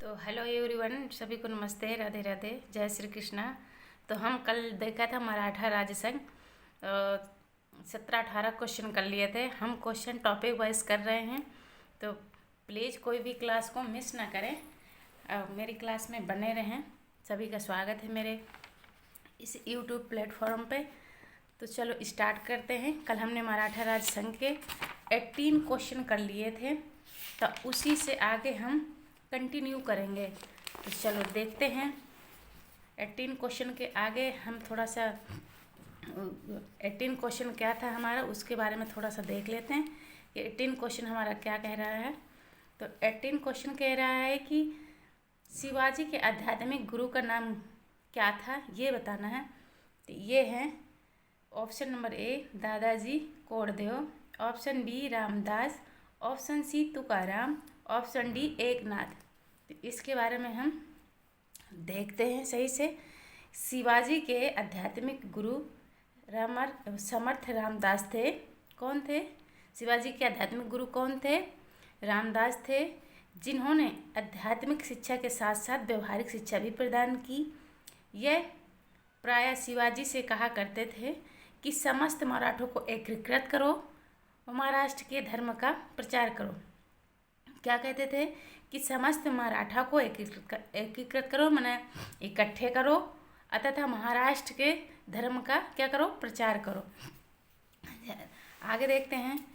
तो hello everyone, सभी को नमस्ते, राधे राधे, जय श्री कृष्णा। तो हम कल देखा था मराठा राज्य संघ 17-18 क्वेश्चन कर लिए थे। हम क्वेश्चन टॉपिक वाइज कर रहे हैं, तो प्लीज़ कोई भी क्लास को मिस ना करें, मेरी क्लास में बने रहें। सभी का स्वागत है मेरे इस यूट्यूब प्लेटफॉर्म पे। तो चलो स्टार्ट करते हैं। कल हमने मराठा राज्य संघ के 18 क्वेश्चन कर लिए थे, तो उसी से आगे हम कंटिन्यू करेंगे। तो चलो देखते हैं 18 क्वेश्चन के आगे हम थोड़ा सा 18 क्वेश्चन क्या था हमारा, उसके बारे में थोड़ा सा देख लेते हैं कि 18 क्वेश्चन हमारा क्या कह रहा है। तो 18 क्वेश्चन कह रहा है कि शिवाजी के आध्यात्मिक गुरु का नाम क्या था, ये बताना है। तो ये है option number A Dadaji Konddev, option B Ramdas, option C Tukaram, option D Eknath. तो इसके बारे में हम देखते हैं सही से। शिवाजी के आध्यात्मिक गुरु समर्थ रामदास थे। कौन थे? शिवाजी के आध्यात्मिक गुरु कौन थे? रामदास थे, जिन्होंने आध्यात्मिक शिक्षा के साथ साथ व्यवहारिक शिक्षा भी प्रदान की। यह प्रायः शिवाजी से कहा करते थे कि समस्त मराठों को एकीकृत करो और महाराष्ट्र के धर्म का प्रचार करो। क्या कहते थे कि समस्त मराठा को एकीकृत करो, माने इकट्ठे करो, तथा महाराष्ट्र के धर्म का क्या करो? प्रचार करो। आगे देखते हैं,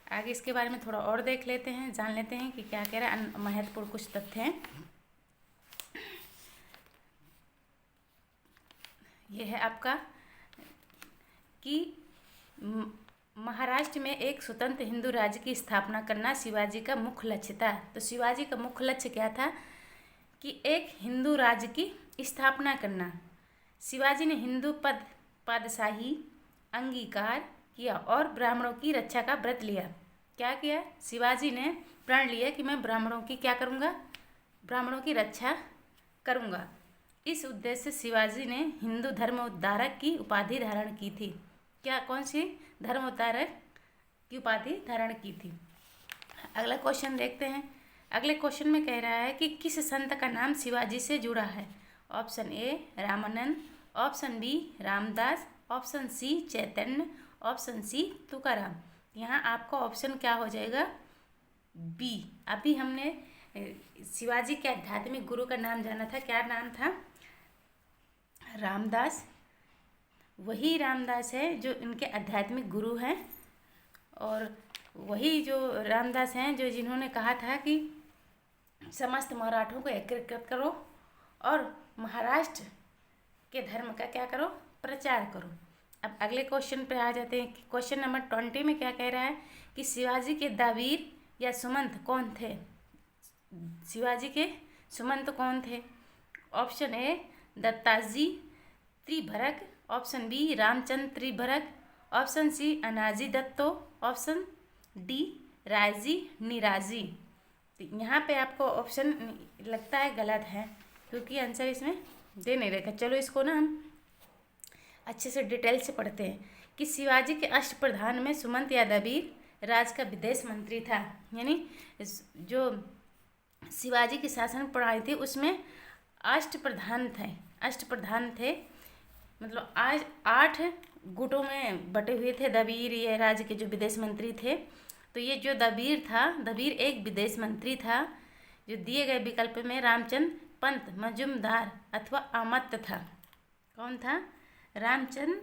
आगे इसके बारे में थोड़ा और देख लेते हैं, जान लेते हैं कि क्या कह रहा है। महत्वपूर्ण कुछ तथ्य हैं। यह है आपका कि महाराष्ट्र में एक स्वतंत्र हिंदू राज्य की स्थापना करना शिवाजी का मुख्य लक्ष्य था। तो शिवाजी का मुख्य लक्ष्य क्या था? कि एक हिंदू राज्य की स्थापना करना। शिवाजी ने हिंदू पादशाही अंगीकार किया और ब्राह्मणों की रक्षा का व्रत लिया। क्या किया? शिवाजी ने प्रण लिया कि मैं ब्राह्मणों की क्या करूँगा? ब्राह्मणों की रक्षा करूँगा। इस उद्देश्य से शिवाजी ने हिंदू धर्म उद्धारक की उपाधि धारण की थी। क्या? कौन सी धर्म उद्धारक की उपाधि धारण की थी। अगला क्वेश्चन देखते हैं। अगले क्वेश्चन में कह रहा है कि किस संत का नाम शिवाजी से जुड़ा है। Option A Ramanand, option B Ramdas, option C Chaitanya, option C Tukaram. यहाँ आपका ऑप्शन क्या हो जाएगा? बी। अभी हमने शिवाजी के आध्यात्मिक गुरु का नाम जाना था। क्या नाम था? रामदास। वही रामदास है जो इनके आध्यात्मिक गुरु हैं, और वही जो रामदास हैं जो जिन्होंने कहा था कि समस्त मराठों को एकीकृत करो और महाराष्ट्र के धर्म का क्या करो? प्रचार करो। अब अगले क्वेश्चन पे आ जाते हैं। क्वेश्चन नंबर 20 में क्या कह रहा है कि शिवाजी के दावीर या सुमंत कौन थे? शिवाजी के सुमंत कौन थे? Option A Dattaji Tribharak, option B Ramchandra Tribharak, option C Annaji Datto, option D Raoji Niraji. तो यहाँ पे आपको ऑप्शन लगता है गलत है, क्योंकि आंसर इसमें दे नहीं रखा। चलो इसको ना हम अच्छे से डिटेल से पढ़ते हैं कि शिवाजी के अष्टप्रधान में सुमंत या दावीर राज का विदेश मंत्री था। यानी जो शिवाजी की शासन प्रणाली थी उसमें अष्टप्रधान थे, मतलब आज 8 गुटों में बटे हुए थे दावीर, ये राज्य के जो विदेश मंत्री थे। तो ये जो दावीर था, दावीर एक विदेश मंत्री था जो दिए गए विकल्प में रामचंद्र पंत मजूमदार अथवा अमत्य था। कौन था? रामचंद्र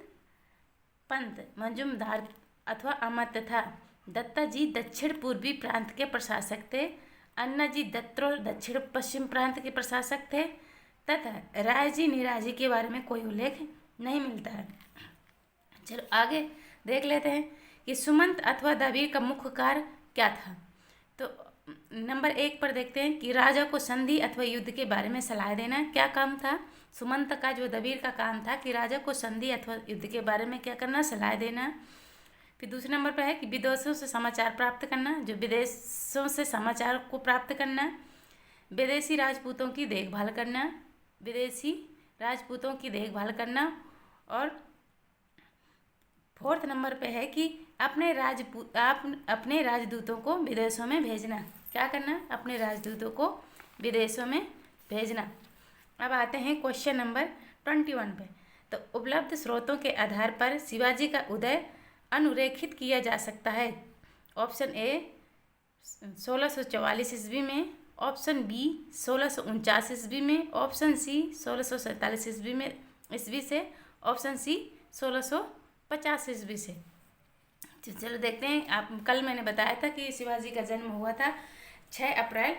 पंत मजूमदार अथवा अमत्य था। दत्ता जी दक्षिण पूर्वी प्रांत के प्रशासक थे। अन्ना जी दत्रोल दक्षिण पश्चिम प्रांत के प्रशासक थे, तथा रायजी निराजी के बारे में कोई उल्लेख नहीं मिलता है। चलो आगे देख लेते हैं कि सुमंत अथवा दावीर का मुख्य कार्य क्या था। तो नंबर 1 पर देखते हैं कि राजा को संधि अथवा युद्ध के बारे में सलाह देना। क्या काम था सुमंत का? जो दावीर का काम था कि राजा को संधि अथवा युद्ध के बारे में क्या करना? सलाह देना। फिर दूसरे नंबर पर है कि विदेशों से समाचार प्राप्त करना, जो विदेशों से समाचार को प्राप्त करना। विदेशी राजपूतों की देखभाल करना। और 4th नंबर पे है कि अपने राजदूतों को विदेशों में भेजना। क्या करना? अपने राजदूतों को विदेशों में भेजना। अब आते हैं क्वेश्चन नंबर 21 पे। तो उपलब्ध स्रोतों के आधार पर शिवाजी का उदय अनुरेखित किया जा सकता है। ऑप्शन ए 1644 ईस्वी में, ऑप्शन बी 1649 ईस्वी में, ऑप्शन सी 1647 ईस्वी से, ऑप्शन सी 1650 ईस्वी से। चलो देखते हैं। आप कल मैंने बताया था कि शिवाजी का जन्म हुआ था 6 अप्रैल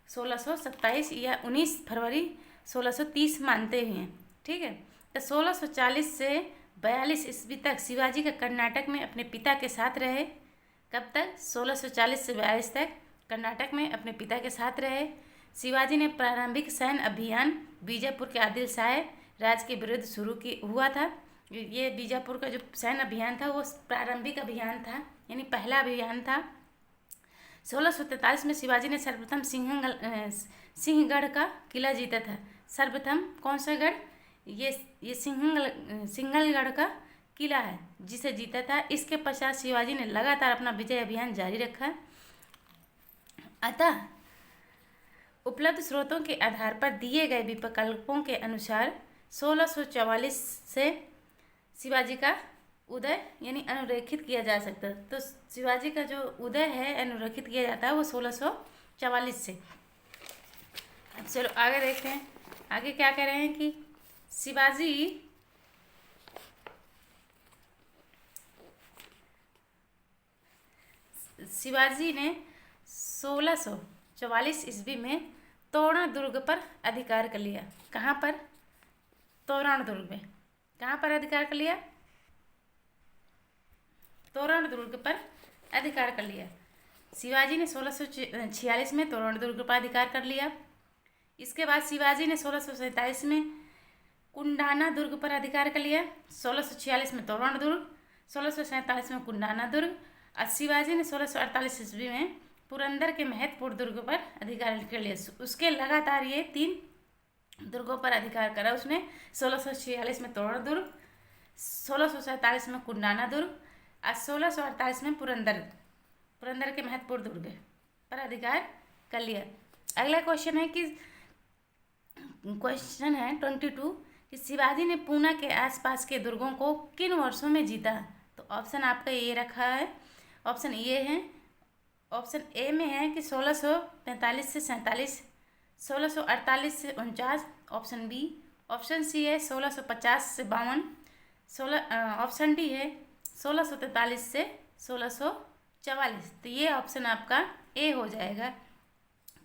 1627 या 19 फरवरी 1630 मानते हुए हैं। ठीक है। तो 1640 से 42 ईस्वी तक शिवाजी का कर्नाटक में अपने पिता के साथ रहे। कब तक? 1640 से 42 तक कर्नाटक में अपने पिता के साथ रहे। शिवाजी ने प्रारंभिक सैन्य अभियान बीजापुर के आदिल शाह राज के विरुद्ध शुरू हुआ था। ये बीजापुर का जो सैन्य अभियान था वो प्रारंभिक अभियान था, यानी पहला अभियान था। 1643 में शिवाजी ने सर्वप्रथम सिंहगढ़ का किला जीता था। सर्वप्रथम कौन सा गढ़? ये सिंहलगढ़ का किला है जिसे जीता था। इसके पश्चात शिवाजी ने लगातार अपना विजय अभियान जारी रखा। अतः उपलब्ध स्रोतों के आधार पर दिए गए विकल्पों के अनुसार 1644 से शिवाजी का उदय यानी अनुरेखित किया जा सकता है। तो शिवाजी का जो उदय है अनुरेखित किया जाता है वो 1644 से। अब चलो आगे देखते हैं। आगे क्या कह रहे हैं कि शिवाजी ने 1644 ईस्वी में तोरण दुर्ग पर अधिकार कर लिया। कहाँ पर? तोरण दुर्ग में। कहाँ पर अधिकार कर लिया? तोरण दुर्ग पर अधिकार कर लिया। शिवाजी ने 1646 में तोरण दुर्ग पर अधिकार कर लिया। इसके बाद शिवाजी ने 1647 में कुंडाना दुर्ग पर अधिकार कर लिया। 1646 में तोरण दुर्ग, 1647 में कुंडाना दुर्ग। और शिवाजी ने 1648 ईस्वी में पुरंदर के महत्वपूर्ण दुर्ग पर अधिकार कर लिया। उसके लगातार ये 3 दुर्गों पर अधिकार करा उसने। 1646 में तोरण दुर्ग, 1647 में कुंडाना दुर्ग और 1648 में पुरंदर के महत्वपूर्ण दुर्ग पर अधिकार कर लिया। अगला क्वेश्चन है 22 कि शिवाजी ने पूना के आसपास के दुर्गों को किन वर्षों में जीता? तो ऑप्शन आपका ये रखा है। ऑप्शन ये है, ऑप्शन ए में है कि 1643 से 47, 1648 से 49, ऑप्शन बी, ऑप्शन सी है 1650 से 52, ऑप्शन डी है 1643 से 1644। तो ये ऑप्शन आपका ए हो जाएगा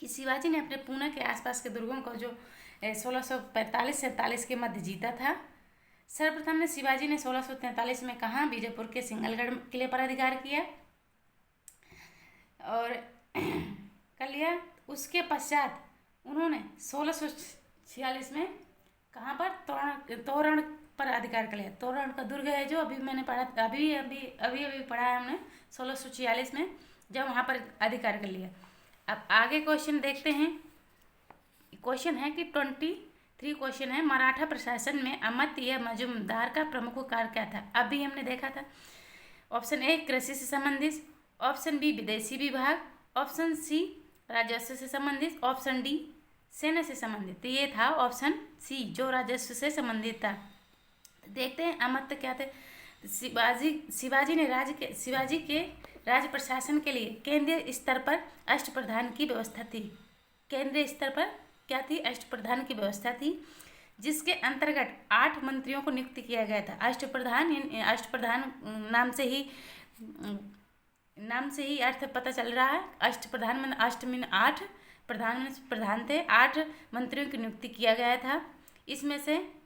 कि शिवाजी ने अपने पूना के आसपास के दुर्गों को जो 1645-47 के मध्य जीता था। सर्वप्रथम ने शिवाजी ने 1643 में कहाँ? बीजापुर के सिंहलगढ़ किले पर अधिकार किया और कर लिया। उसके पश्चात उन्होंने 1646 में कहाँ पर? तोरण पर अधिकार कर लिया। तोरण का दुर्ग है जो अभी मैंने पढ़ा, अभी पढ़ा है हमने 1646 में, जब वहाँ पर अधिकार कर लिया। अब आगे क्वेश्चन देखते हैं। क्वेश्चन है कि 23 क्वेश्चन है, मराठा प्रशासन में अमत्य या मजूमदार का प्रमुख कार्य क्या था? अभी हमने देखा था। ऑप्शन ए कृषि से संबंधित, ऑप्शन बी विदेशी विभाग, ऑप्शन सी राजस्व से संबंधित, ऑप्शन डी सेना से संबंधित। तो ये था ऑप्शन सी जो राजस्व से संबंधित था। देखते हैं अमत्य क्या थे। शिवाजी के राज्य प्रशासन के लिए केंद्रीय स्तर पर अष्टप्रधान की व्यवस्था थी। केंद्रीय स्तर पर क्या थी? अष्टप्रधान की व्यवस्था थी, जिसके अंतर्गत 8 मंत्रियों को नियुक्त किया गया था। अष्टप्रधान नाम से ही अर्थ पता चल रहा है। अष्टप्रधान में अष्ट में 8 प्रधान थे, 8 मंत्रियों की नियुक्ति किया गया था। इसमें से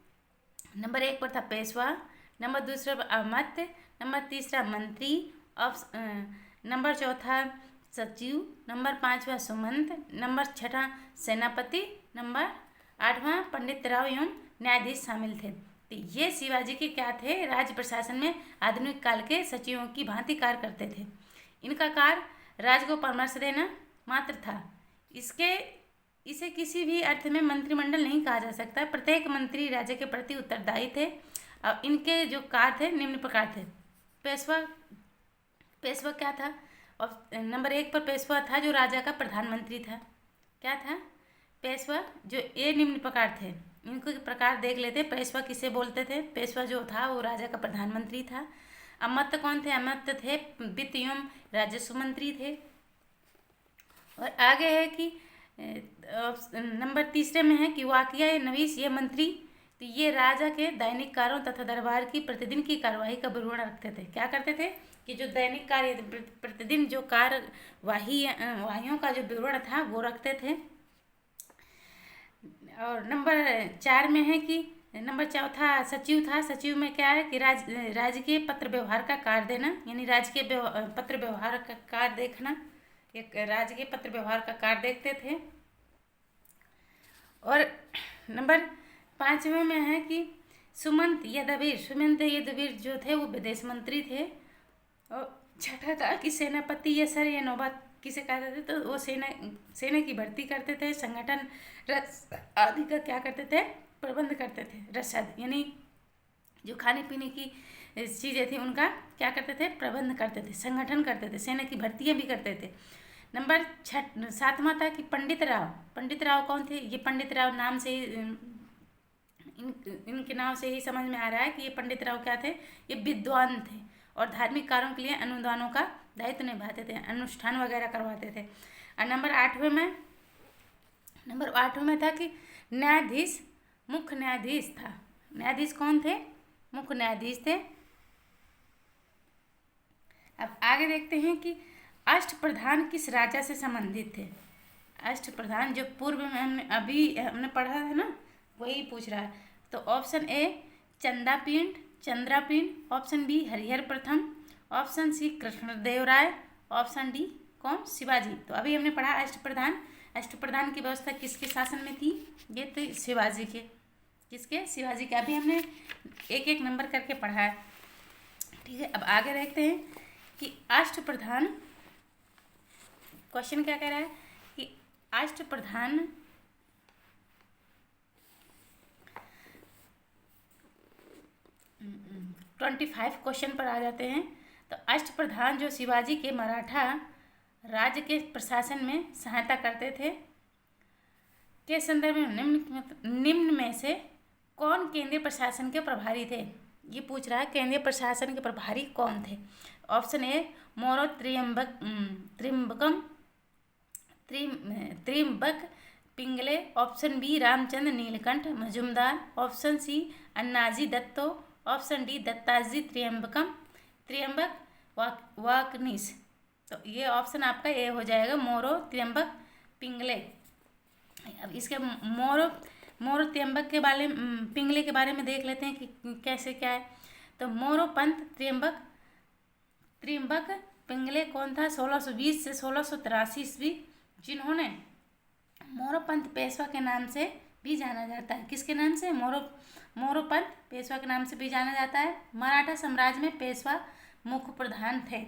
नंबर 1 पर था पेशवा, नंबर 2 पर अमात्य, नंबर 3 मंत्री, नंबर 4 सचिव, नंबर 5 सुमंत, नंबर 6 सेनापति, नंबर 8 पंडित राव एवं न्यायाधीश शामिल थे। तो ये शिवाजी के क्या थे? राज्य प्रशासन में आधुनिक काल के सचिवों की भांति कार्य करते थे। इनका कार्य राज्य को परामर्श देना मात्र था। इसे किसी भी अर्थ में मंत्रिमंडल नहीं कहा जा सकता। प्रत्येक मंत्री राज्य के प्रति उत्तरदायी थे और इनके जो कार्य थे निम्न प्रकार थे। पेशवा क्या था? और नंबर 1 पर पेशवा था जो राजा का प्रधानमंत्री था। क्या था? पेशवा जो ये निम्न प्रकार थे, इनको प्रकार देख लेते हैं। पेशवा किसे बोलते थे? पेशवा जो था वो राजा का प्रधानमंत्री था। अमात्य कौन थे? अमात्य थे वित्त एवं राजस्व मंत्री थे। और आगे है कि नंबर तीसरे में है कि वाकिया नवीस ये मंत्री, तो ये राजा के दैनिक कार्यों तथा दरबार की प्रतिदिन की कार्यवाही का विवरण रखते थे। क्या करते थे कि जो दैनिक कार्य प्रतिदिन जो वाहियों का जो विवरण था वो रखते थे। और नंबर 4 में है कि नंबर चौथा सचिव था। सचिव में क्या है कि राजकीय पत्र व्यवहार का कार्य देना, यानी राजकीय पत्र व्यवहार का कार्य देखना, एक राजकीय पत्र व्यवहार का कार्य देखते थे। और नंबर 5वें में है कि सुमंत यदुवीर जो थे वो विदेश मंत्री थे। और छठा था कि सेनापति या सर या नौबत किसे कहते थे, तो वो सेना की भर्ती करते थे, संगठन रस आदि का क्या करते थे? प्रबंध करते थे। रसद यानी जो खाने पीने की चीज़ें थी उनका क्या करते थे? प्रबंध करते थे, संगठन करते थे, सेना की भर्तियाँ भी करते थे। नंबर 7वां था कि पंडित राव कौन थे? ये पंडित राव नाम से ही इनके नाम से ही समझ में आ रहा है कि ये पंडित राव क्या थे? ये विद्वान थे और धार्मिक कार्यों के लिए अनुदानों का दायित्व निभाते थे, अनुष्ठान वगैरह करवाते थे। और नंबर 8वें में था कि न्यायाधीश मुख्य न्यायाधीश था। न्यायाधीश कौन थे? मुख्य न्यायाधीश थे। अब आगे देखते हैं कि अष्टप्रधान किस राजा से संबंधित थे। अष्टप्रधान जो पूर्व में हमने पढ़ा है ना, वही पूछ रहा है। तो option A Chandrapida, option B Harihar प्रथम, option C Krishnadeva Raya, option D कौन? शिवाजी। तो अभी हमने पढ़ा अष्टप्रधान की व्यवस्था किसके शासन में थी? ये तो शिवाजी के। किसके? शिवाजी के। अभी हमने एक एक नंबर करके पढ़ा है, ठीक है। अब आगे देखते हैं कि अष्टप्रधान, क्वेश्चन क्या कह रहा है कि अष्टप्रधान 25 क्वेश्चन पर आ जाते हैं। तो अष्टप्रधान जो शिवाजी के मराठा राज्य के प्रशासन में सहायता करते थे के संदर्भ में निम्न में से कौन केंद्रीय प्रशासन के प्रभारी थे? ये पूछ रहा है केंद्रीय प्रशासन के प्रभारी कौन थे। Option A Moro Trimbak Pingle, option B Ramchandra Nilkanth Majumdar, option C Annaji Datto, option D Dattaji Trimbak Waknis. तो ये ऑप्शन आपका ए हो जाएगा, मोरो त्रियंबक पिंगले। अब इसके मोरो त्रियंबक के बारे में, पिंगले के बारे में देख लेते हैं कि कैसे क्या है। तो मोरो पंत त्रियंबक पिंगले कौन था? 1620 से 1683 ईस्वी, जिन्होंने मोरोपंत पेशवा के नाम से भी जाना जाता है। किसके नाम से? मोरोपंत पेशवा के नाम से भी जाना जाता है। मराठा साम्राज्य में पेशवा मुख्य प्रधान थे।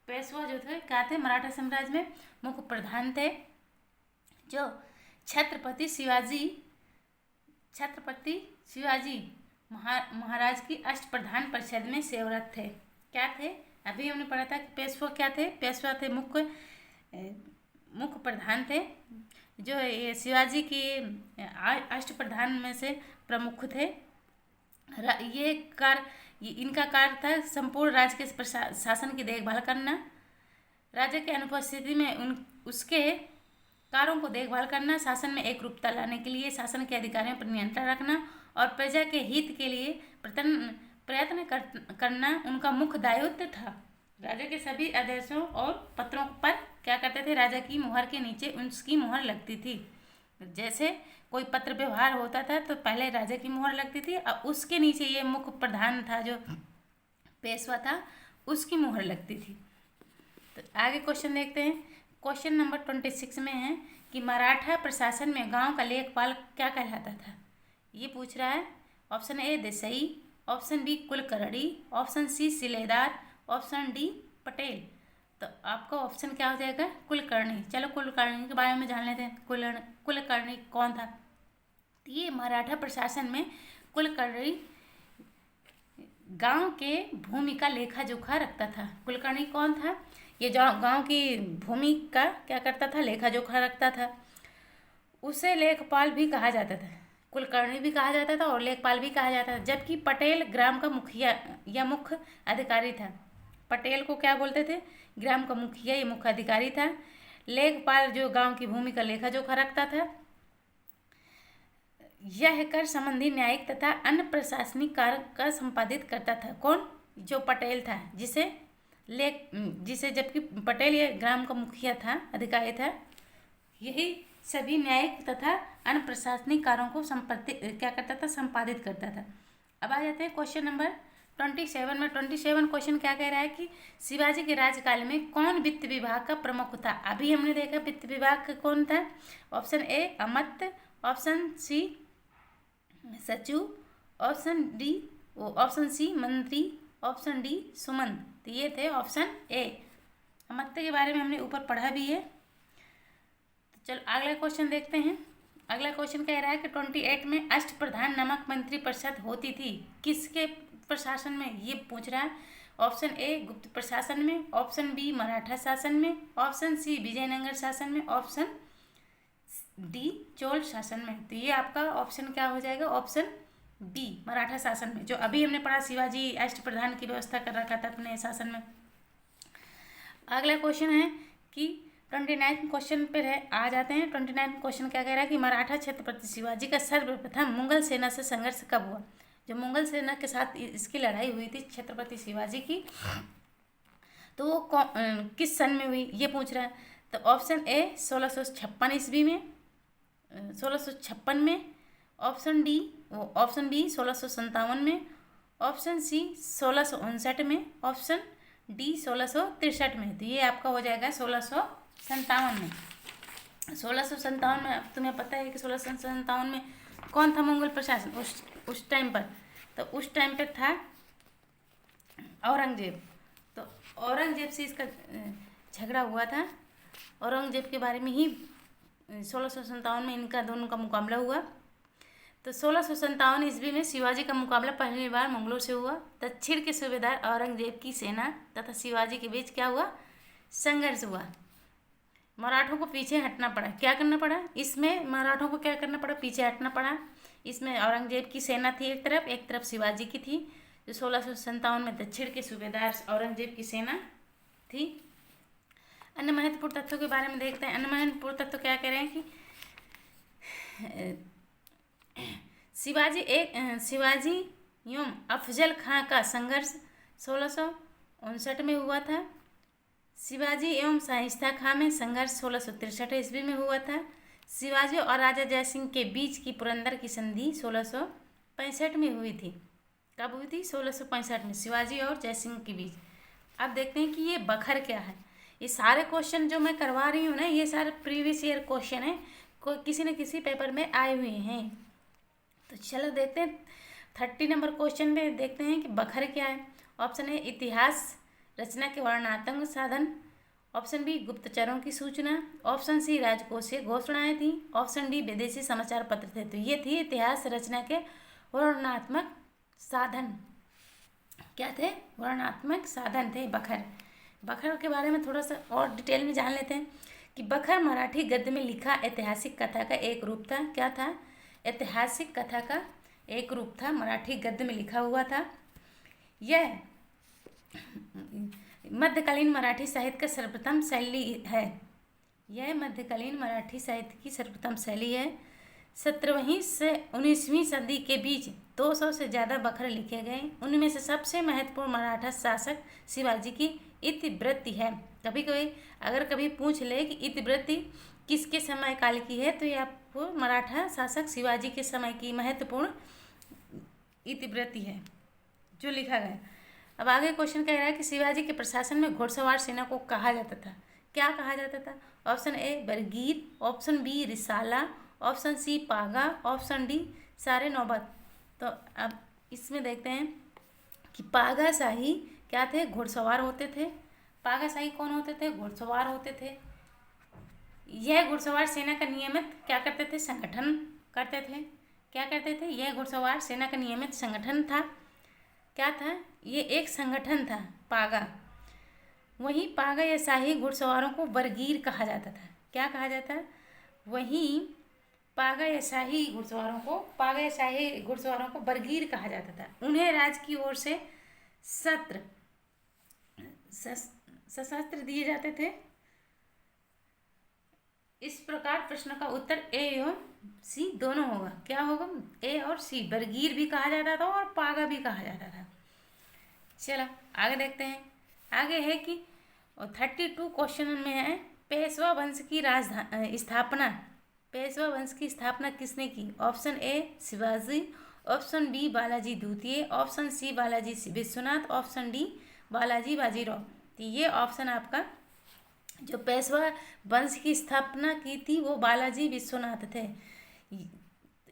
पेशवा जो थे क्या थे? मराठा साम्राज्य में मुख्य प्रधान थे, जो छत्रपति शिवाजी महाराज की अष्टप्रधान परिषद में सेवारत थे। क्या थे? अभी हमने पढ़ा था कि पेशवा क्या थे? पेशवा थे मुख्य प्रधान थे, जो ये शिवाजी की अष्टप्रधान में से प्रमुख थे। इनका कार्य था संपूर्ण राज्य के शासन की देखभाल करना, राजा के अनुपस्थिति में उसके कार्यों को देखभाल करना, शासन में एक रूपता लाने के लिए शासन के अधिकारियों पर नियंत्रण रखना और प्रजा के हित के लिए प्रयत्न करना उनका मुख्य दायित्व था। राजा के सभी आदेशों और पत्रों पर क्या करते थे? राजा की मुहर के नीचे उसकी मुहर लगती थी। जैसे कोई पत्र व्यवहार होता था तो पहले राजा की मुहर लगती थी और उसके नीचे ये मुख्य प्रधान था जो पेशवा था, उसकी मुहर लगती थी। तो आगे क्वेश्चन देखते हैं। क्वेश्चन नंबर 26 में है कि मराठा प्रशासन में गांव का लेखपाल क्या कहलाता था? ये पूछ रहा है। Option A Desai, option B Kulkarni, option C सिलेदार, ऑप्शन डी पटेल। तो आपका ऑप्शन क्या हो जाएगा? कुलकर्णी। चलो कुलकर्णी के बारे में जान लेते हैं। कुलकर्णी कौन था? तो ये मराठा प्रशासन में कुलकर्णी गांव के भूमि का लेखा जोखा रखता था। कुलकर्णी कौन था? ये जो गांव की भूमि का क्या करता था? लेखा जोखा रखता था। उसे लेखपाल भी कहा जाता था, कुलकर्णी भी कहा जाता था और लेखपाल भी कहा जाता था। जबकि पटेल ग्राम का मुखिया या मुख्य अधिकारी था। पटेल को क्या बोलते थे? ग्राम का मुखिया या मुख्य अधिकारी था। लेखपाल जो गांव की भूमि का लेखा जोखा रखता था। यह कर संबंधी न्यायिक तथा अन्य प्रशासनिक कार्य का संपादित करता था। कौन? जो पटेल था, जिसे जबकि पटेल ये ग्राम का मुखिया था, अधिकारी था, यही सभी न्यायिक तथा अन्य प्रशासनिक कार्यों को क्या करता था? संपादित करता था। अब आ जाते हैं क्वेश्चन नंबर 27 में। 27 क्वेश्चन क्या कह रहा है कि शिवाजी के राज्यकाल में कौन वित्त विभाग का प्रमुख था? अभी हमने देखा वित्त विभाग का कौन था। ऑप्शन ए अमात्य, ऑप्शन सी सचिव, ऑप्शन सी मंत्री, ऑप्शन डी सुमंत। तो ये थे ऑप्शन ए। अमात्य के बारे में हमने ऊपर पढ़ा भी है। तो चलो अगला क्वेश्चन देखते हैं। अगला क्वेश्चन कह रहा है कि 28 में अष्टप्रधान नामक मंत्रिपरिषद होती थी। किसके प्रशासन में? ये पूछ रहा है। ऑप्शन ए गुप्त प्रशासन में, ऑप्शन बी मराठा शासन में, ऑप्शन सी विजयनगर शासन में, ऑप्शन डी चोल शासन में। तो ये आपका ऑप्शन क्या हो जाएगा? ऑप्शन बी मराठा शासन में, जो अभी हमने पढ़ा शिवाजी अष्टप्रधान की व्यवस्था कर रखा था अपने शासन में। अगला क्वेश्चन है कि 29 क्वेश्चन पर है, आ जाते हैं। 29 क्वेश्चन क्या कह रहा है कि मराठा छत्रपति शिवाजी का सर्वप्रथम मुगल सेना से संघर्ष कब हुआ? जो मुगल सेना के साथ इसकी लड़ाई हुई थी छत्रपति शिवाजी की, तो वो किस सन में हुई, ये पूछ रहा है। तो ऑप्शन ए 1656 ईस्वी में, 1656 में, ऑप्शन बी 1657 में, ऑप्शन सी 1659 में, ऑप्शन डी 1663 में। तो ये आपका हो जाएगा 1657 में। 1657 में तुम्हें पता है कि 1657 में कौन था मुगल प्रशासन उस टाइम पर? तो उस टाइम पर था औरंगजेब। तो औरंगजेब से इसका झगड़ा हुआ था। औरंगजेब के बारे में ही 1657 में इनका दोनों का मुकाबला हुआ। तो 1657 ईस्वी में शिवाजी का मुकाबला पहली बार मुगलों से हुआ। दक्षिण के सूबेदार औरंगजेब की सेना तथा शिवाजी के बीच क्या हुआ? संघर्ष हुआ। मराठों को पीछे हटना पड़ा। क्या करना पड़ा इसमें? मराठों को क्या करना पड़ा? पीछे हटना पड़ा। इसमें औरंगजेब की सेना थी एक तरफ शिवाजी की थी। जो 1657 में दक्षिण के सूबेदार औरंगजेब की सेना थी। अन्य महत्वपूर्ण तथ्यों के बारे में देखते हैं। अन्य महत्वपूर्ण तथ्य क्या कह रहे हैं कि शिवाजी एवं अफजल खां का संघर्ष 1659 में हुआ था। शिवाजी एवं शाइस्ता खां में संघर्ष 1663 ईस्वी में हुआ था। शिवाजी और राजा जयसिंह के बीच की पुरंदर की संधि 1665 में हुई थी। कब हुई थी? 1665 में शिवाजी और जयसिंह के बीच। अब देखते हैं कि ये बखर क्या है। ये सारे क्वेश्चन जो मैं करवा रही हूँ ना, ये सारे प्रीवियस ईयर क्वेश्चन हैं, किसी न किसी पेपर में आए हुए हैं। तो चलो देखते हैं 30 नंबर क्वेश्चन में देखते हैं कि बखर क्या है। ऑप्शन ए इतिहास रचना के वर्णनात्मक साधन, ऑप्शन बी गुप्तचरों की सूचना, ऑप्शन सी राजकोषीय घोषणाएं थी, ऑप्शन डी विदेशी समाचार पत्र थे। तो ये थी इतिहास रचना के वर्णनात्मक साधन। क्या थे? वर्णनात्मक साधन थे बखर। बखर के बारे में थोड़ा सा और डिटेल में जान लेते हैं कि बखर मराठी गद्य में लिखा ऐतिहासिक कथा का एक रूप था। क्या था? ऐतिहासिक कथा का एक रूप था, मराठी गद्य में लिखा हुआ था। यह मध्यकालीन मराठी साहित्य का सर्वप्रथम शैली है। यह मध्यकालीन मराठी साहित्य की सर्वप्रथम शैली है। 17वीं से 19वीं सदी के बीच 200 से ज़्यादा बखर लिखे गए। उनमें से सबसे महत्वपूर्ण मराठा शासक शिवाजी की इतिवृत्ति है। अगर कभी पूछ ले कि इतिवृत्ति किसके समय काल की है, तो ये आपको मराठा शासक शिवाजी के समय की महत्वपूर्ण इतिवृत्ति है जो लिखा गया। अब आगे क्वेश्चन कह रहा है कि शिवाजी के प्रशासन में घुड़सवार सेना को कहा जाता था। क्या कहा जाता था? ऑप्शन ए बरगीर, ऑप्शन बी रिसाला, ऑप्शन सी पागा, ऑप्शन डी सारे नौबत। तो अब इसमें देखते हैं कि पागा शाही क्या थे? घुड़सवार होते थे। पागा शाही कौन होते थे? घुड़सवार होते थे। यह घुड़सवार सेना का नियमित क्या करते थे? संगठन करते थे। क्या करते थे? यह घुड़सवार सेना का नियमित संगठन था। क्या था? ये एक संगठन था पागा। वहीं पागा या शाही घुड़सवारों को बरगीर कहा जाता था। क्या कहा जाता? वहीं पागा या शाही घुड़सवारों को बरगीर कहा जाता था। उन्हें राज्य की ओर से शस्त्र दिए जाते थे। इस प्रकार प्रश्न का उत्तर ए एवं सी दोनों होगा। क्या होगा? ए और सी। बरगीर भी कहा जाता था और पागा भी कहा जाता था। चलो आगे देखते हैं। आगे है कि 32 क्वेश्चन में है, पेशवा वंश की स्थापना किसने की? Option A Shivaji, option B Balaji द्वितीय, option C Balaji Vishwanath, option D Balaji Bajirao. तो ये ऑप्शन आपका, जो पेशवा वंश की स्थापना की थी वो बालाजी विश्वनाथ थे।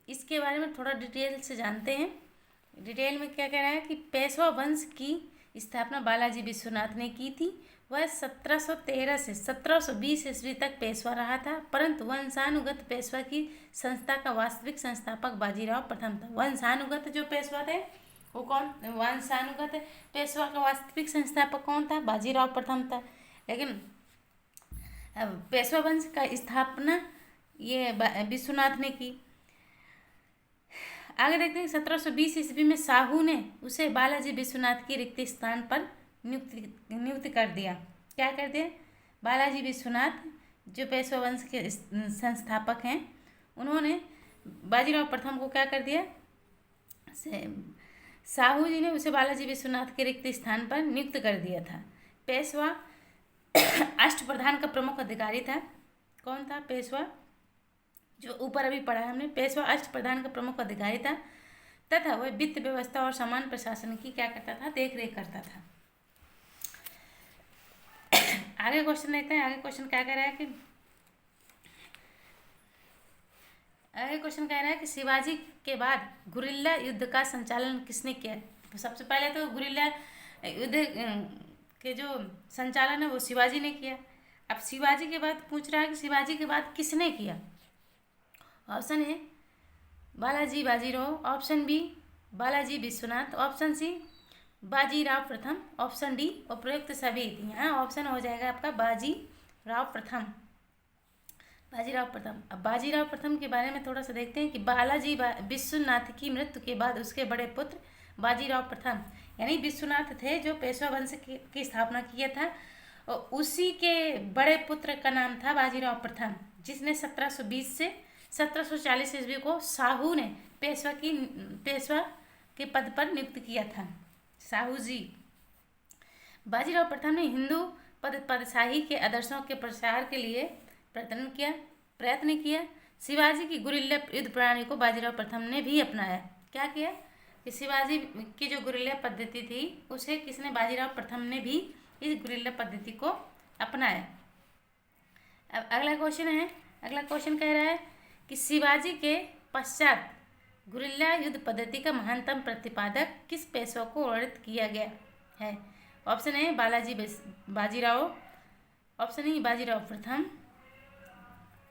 इसके बारे में थोड़ा डिटेल से जानते हैं। डिटेल में क्या कह रहा है कि पेशवा वंश की स्थापना बालाजी विश्वनाथ ने की थी। वह 1713 से 1720 ईस्वी तक पेशवा रहा था, परंतु वंशानुगत पेशवा की संस्था का वास्तविक संस्थापक बाजीराव प्रथम था। वंशानुगत जो पेशवा थे वो कौन? वंशानुगत पेशवा का वास्तविक संस्थापक कौन था? बाजीराव प्रथम था। लेकिन पेशवा वंश का स्थापना ये विश्वनाथ ने की। आगे देखते हैं 1720 ईस्वी में साहू ने उसे बालाजी विश्वनाथ के रिक्त स्थान पर नियुक्त कर दिया। क्या कर दिया? बालाजी विश्वनाथ जो पेशवा वंश के संस्थापक हैं, उन्होंने बाजीराव प्रथम को क्या कर दिया? साहू जी ने उसे बालाजी विश्वनाथ के रिक्त स्थान पर नियुक्त कर दिया था। पेशवा अष्टप्रधान का प्रमुख अधिकारी था। कौन था? पेशवा, जो ऊपर अभी पढ़ा हमने, पेशवा अष्टप्रधान का प्रमुख अधिकारी था तथा वह वित्त व्यवस्था और सामान्य प्रशासन की क्या करता था? देख रेख करता था। आगे क्वेश्चन देखते हैं। आगे क्वेश्चन क्या कह रहा है कि शिवाजी के बाद गुरिल्ला युद्ध का संचालन किसने किया? तो सबसे पहले तो गुरिल्ला युद्ध के जो संचालन है वो शिवाजी ने किया। अब शिवाजी के बाद पूछ रहा है कि शिवाजी के बाद किसने किया? ऑप्शन है Balaji Bajirao, option B Balaji Vishwanath, option C Bajirao प्रथम, ऑप्शन डी उपरोक्त सभी। यहाँ ऑप्शन हो जाएगा आपका बाजीराव प्रथम। अब बाजीराव प्रथम के बारे में थोड़ा सा देखते हैं कि बालाजी विश्वनाथ की मृत्यु के बाद उसके बड़े पुत्र बाजीराव प्रथम, यानी विश्वनाथ थे जो पेशवा वंश की स्थापना किया था, और उसी के बड़े पुत्र का नाम था बाजीराव प्रथम, जिसने 1720 से 1740 ईस्वी को साहू ने पेशवा के पद पर नियुक्त किया था। साहू जी। बाजीराव प्रथम ने हिंदू पदशाही के आदर्शों के प्रसार के लिए प्रयत्न किया। शिवाजी की गुरिल्ला युद्ध प्रणाली को बाजीराव प्रथम ने भी अपनाया। क्या किया कि शिवाजी की जो गुरिल्ला पद्धति थी उसे किसने? बाजीराव प्रथम ने भी इस गुरिल्ला पद्धति को अपनाया। अब अगला क्वेश्चन कह रहा है कि शिवाजी के पश्चात गुरिल्ला युद्ध पद्धति का महानतम प्रतिपादक किस पेशवा को वर्णित किया गया है? Option A Bajirao, option E Bajirao प्रथम,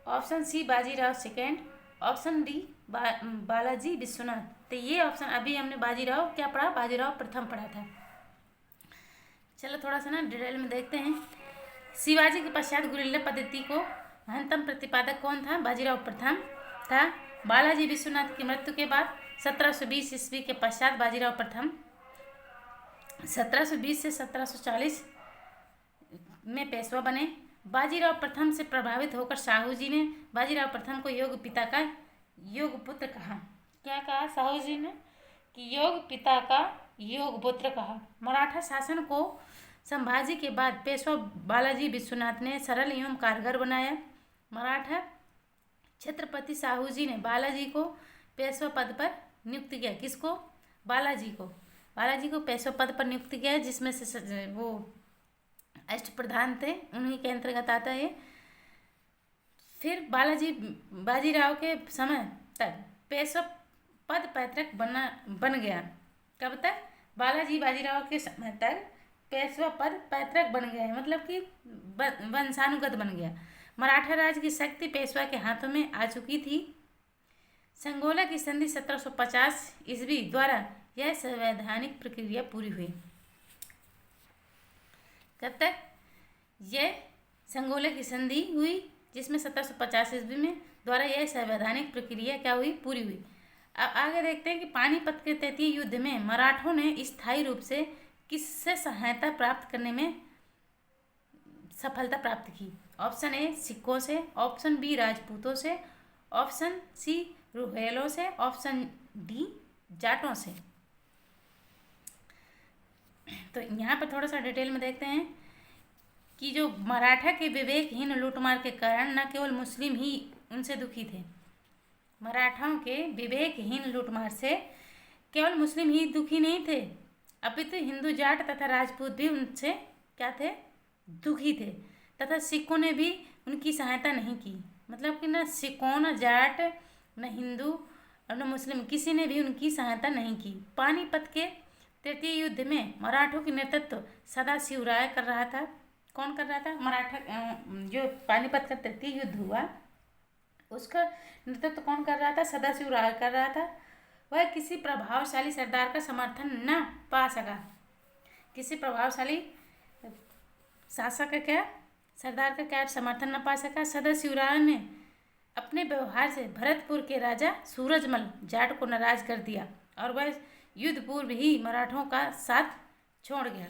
option C Bajirao second, option D Balaji Vishwanath. तो ये ऑप्शन अभी हमने बाजीराव क्या पढ़ा? बाजीराव प्रथम पढ़ा था। चलो थोड़ा सा ना डिटेल में देखते हैं। शिवाजी के पश्चात गुरिल्ला पद्धति को महानतम प्रतिपादक कौन था? बाजीराव प्रथम था। बालाजी विश्वनाथ की मृत्यु के बाद 1720 ईस्वी के पश्चात बाजीराव प्रथम 1720 से 1740 में पेशवा बने। बाजीराव प्रथम से प्रभावित होकर साहू जी ने बाजीराव प्रथम को योग पिता का योग पुत्र कहा। क्या कहा साहू जी ने? कि योग पिता का योग पुत्र कहा। मराठा शासन को संभाजी के बाद पेशवा बालाजी विश्वनाथ ने सरल एवं कारगर बनाया। मराठा छत्रपति साहू जी ने बालाजी को पेशवा पद पर नियुक्त किया। किसको? बालाजी को पेशवा पद पर नियुक्त किया, जिसमें से वो अष्टप्रधान थे, उन्हीं के अंतर्गत आता है। फिर बाजीराव के समय तक पेशवा पद पैतृक बन गया। कब तक? बाजीराव के समय तक पेशवा पद पैतृक बन गया है, मतलब कि वंशानुगत बन गया। मराठा राज्य की शक्ति पेशवा के हाथों में आ चुकी थी। संगोला की संधि 1750 ईस्वी द्वारा यह संवैधानिक प्रक्रिया पूरी हुई। कब तक? यह संगोला की संधि हुई, जिसमें 1750 ईस्वी में द्वारा यह संवैधानिक प्रक्रिया क्या हुई, पूरी हुई। अब आगे देखते हैं कि पानीपत के तृतीय युद्ध में मराठों ने स्थायी रूप से किससे सहायता प्राप्त करने में सफलता प्राप्त की। ऑप्शन ए सिखों से, ऑप्शन बी राजपूतों से, ऑप्शन सी रुहेलों से, ऑप्शन डी जाटों से। तो यहाँ पर थोड़ा सा डिटेल में देखते हैं कि जो मराठा के विवेकहीन लूटमार के कारण न केवल मुस्लिम ही उनसे दुखी थे, मराठाओं के विवेकहीन लूटमार से केवल मुस्लिम ही दुखी नहीं थे, अपितु हिंदू जाट तथा राजपूत भी उनसे क्या थे, दुखी थे। तथा सिखों ने भी उनकी सहायता नहीं की। मतलब कि न सिखों, न जाट, न हिंदू और न मुस्लिम, किसी ने भी उनकी सहायता नहीं की। पानीपत के तृतीय युद्ध में मराठों की नेतृत्व सदाशिव राय कर रहा था। कौन कर रहा था? मराठा। जो पानीपत का तृतीय युद्ध हुआ उसका नेतृत्व कौन कर रहा था? सदाशिव राय कर रहा था। वह किसी प्रभावशाली सरदार का समर्थन न पा सका। किसी प्रभावशाली शासक का क्या, सरदार का क्या समर्थन न पा सका। सदाशिव राय ने अपने व्यवहार से भरतपुर के राजा सूरजमल जाट को नाराज कर दिया और वह युद्ध पूर्व ही मराठों का साथ छोड़ गया।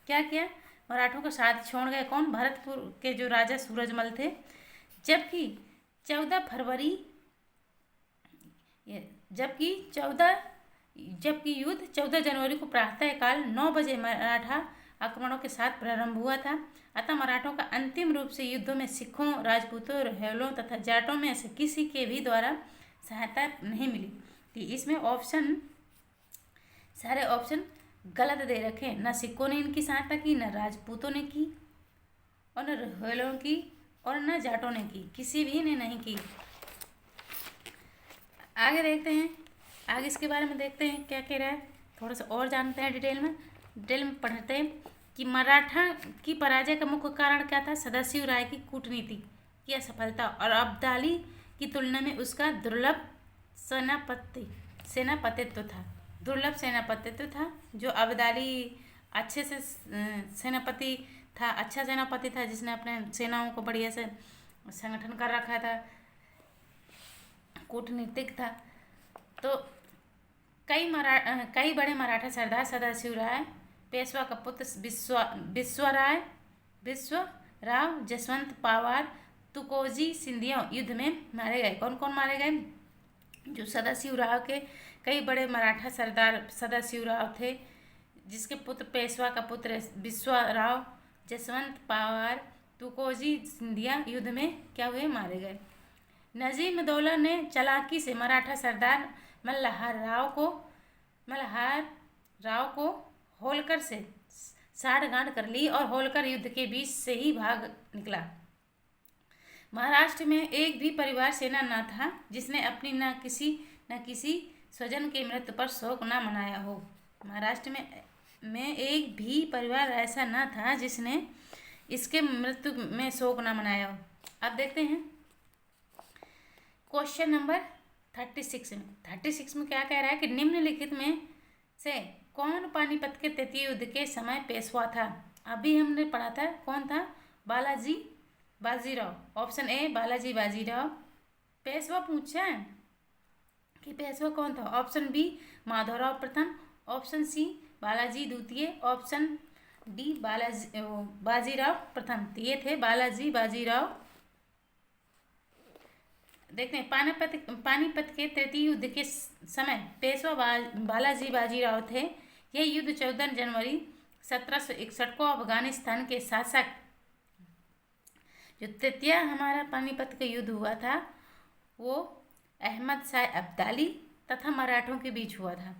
क्या किया? मराठों का साथ छोड़ गए। कौन? भरतपुर के जो राजा सूरजमल थे। जबकि 14 फरवरी जबकि युद्ध 14 जनवरी को प्रातःकाल 9 बजे मराठा आक्रमणों के साथ प्रारंभ हुआ था। अतः मराठों का अंतिम रूप से युद्धों में सिखों, राजपूतों, रोहिलों तथा जाटों में से किसी के भी द्वारा सहायता नहीं मिली। तो इसमें सारे ऑप्शन गलत दे रखे। न सिखों ने इनकी सहायता की, न राजपूतों ने की, और न रोहिलों की, और न जाटों ने की। किसी भी ने नहीं की। आगे देखते हैं, आगे इसके बारे में देखते हैं क्या कह रहा है। थोड़ा सा और जानते हैं डिटेल में पढ़ते हैं कि मराठा की पराजय का मुख्य कारण क्या था? सदाशिव राय की कूटनीति की असफलता और अब्दाली की तुलना में उसका दुर्लभ सेनापतित्व था। जो अब्दाली अच्छे से सेनापति था, अच्छा सेनापति था, जिसने अपने सेनाओं को बढ़िया से संगठन कर रखा था, कूटनीतिक था। तो कई बड़े मराठा सरदार सदाशिव राय, पेशवा का पुत्र विश्वराव, जसवंत पवार, तुकोजी सिंधिया युद्ध में मारे गए। कौन कौन मारे गए? जो सदाशिव राव के कई बड़े मराठा सरदार सदाशिव राव थे, जिसके पुत्र पेशवा का पुत्र विश्वराव, जसवंत पवार, तुकोजी सिंधिया युद्ध में क्या हुए? मारे गए। नजीम दौला ने चालाकी से मराठा सरदार मल्हार राव को होलकर से साठगांठ कर ली और होलकर युद्ध के बीच से ही भाग निकला। महाराष्ट्र में एक भी परिवार सेना न था जिसने अपनी न किसी स्वजन के मृत्यु पर शोक न मनाया हो। महाराष्ट्र में एक भी परिवार ऐसा न था जिसने इसके मृत्यु में शोक न मनाया हो। अब देखते हैं क्वेश्चन नंबर 36 में क्या कह रहा है कि निम्नलिखित में से कौन पानीपत के तृतीय युद्ध के समय पेशवा था? अभी हमने पढ़ा था, कौन था? बालाजी बाजीराव। ऑप्शन ए बालाजी बाजीराव पेशवा पूछा है कि पेशवा कौन था। ऑप्शन बी माधवराव प्रथम, ऑप्शन सी बालाजी द्वितीय, ऑप्शन डी बाजीराव प्रथम। तो ये थे बालाजी बाजीराव। देखते हैं पानीपत के तृतीय युद्ध के समय पेशवा बालाजी बाजीराव थे। यह युद्ध 14 जनवरी 1761 को अफगानिस्तान के शासक, जो तृतीय हमारा पानीपत का युद्ध हुआ था, वो अहमद शाह अब्दाली तथा मराठों के बीच हुआ था,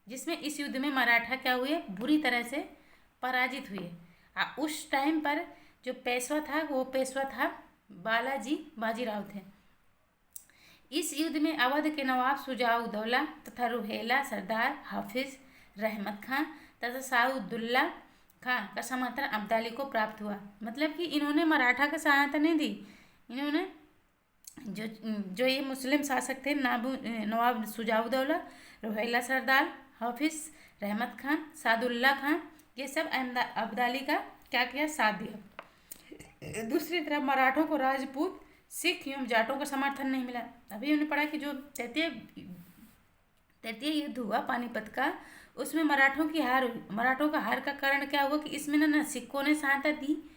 जिसमें इस युद्ध में मराठा क्या हुए? बुरी तरह से पराजित हुए। उस टाइम पर जो पेशवा था वो पेशवा था बालाजी बाजीराव थे। इस युद्ध में अवध के नवाब शुजाउद्दौला तथा रुहेला सरदार हाफिज रहमत खां तथा साउदुल्ला खां का समर्थन अब्दाली को प्राप्त हुआ। मतलब कि इन्होंने मराठा का सहायता नहीं दी। इन्होंने जो ये मुस्लिम शासक थे, नवाब शुजाउद्दौला, रुहेला सरदार हाफिज रहमत खां, सादुल्ला खां, ये सब अब्दाली का क्या किया? साथ दिया। दूसरी तरफ मराठों को राजपूत सिख एवं जाटों का समर्थन नहीं मिला। अभी हमने पढ़ा कि जो तृतीय युद्ध हुआ पानीपत का, उसमें मराठों की हार हुई। मराठों का हार का कारण क्या हुआ कि इसमें न सिखों ने सहायता दी,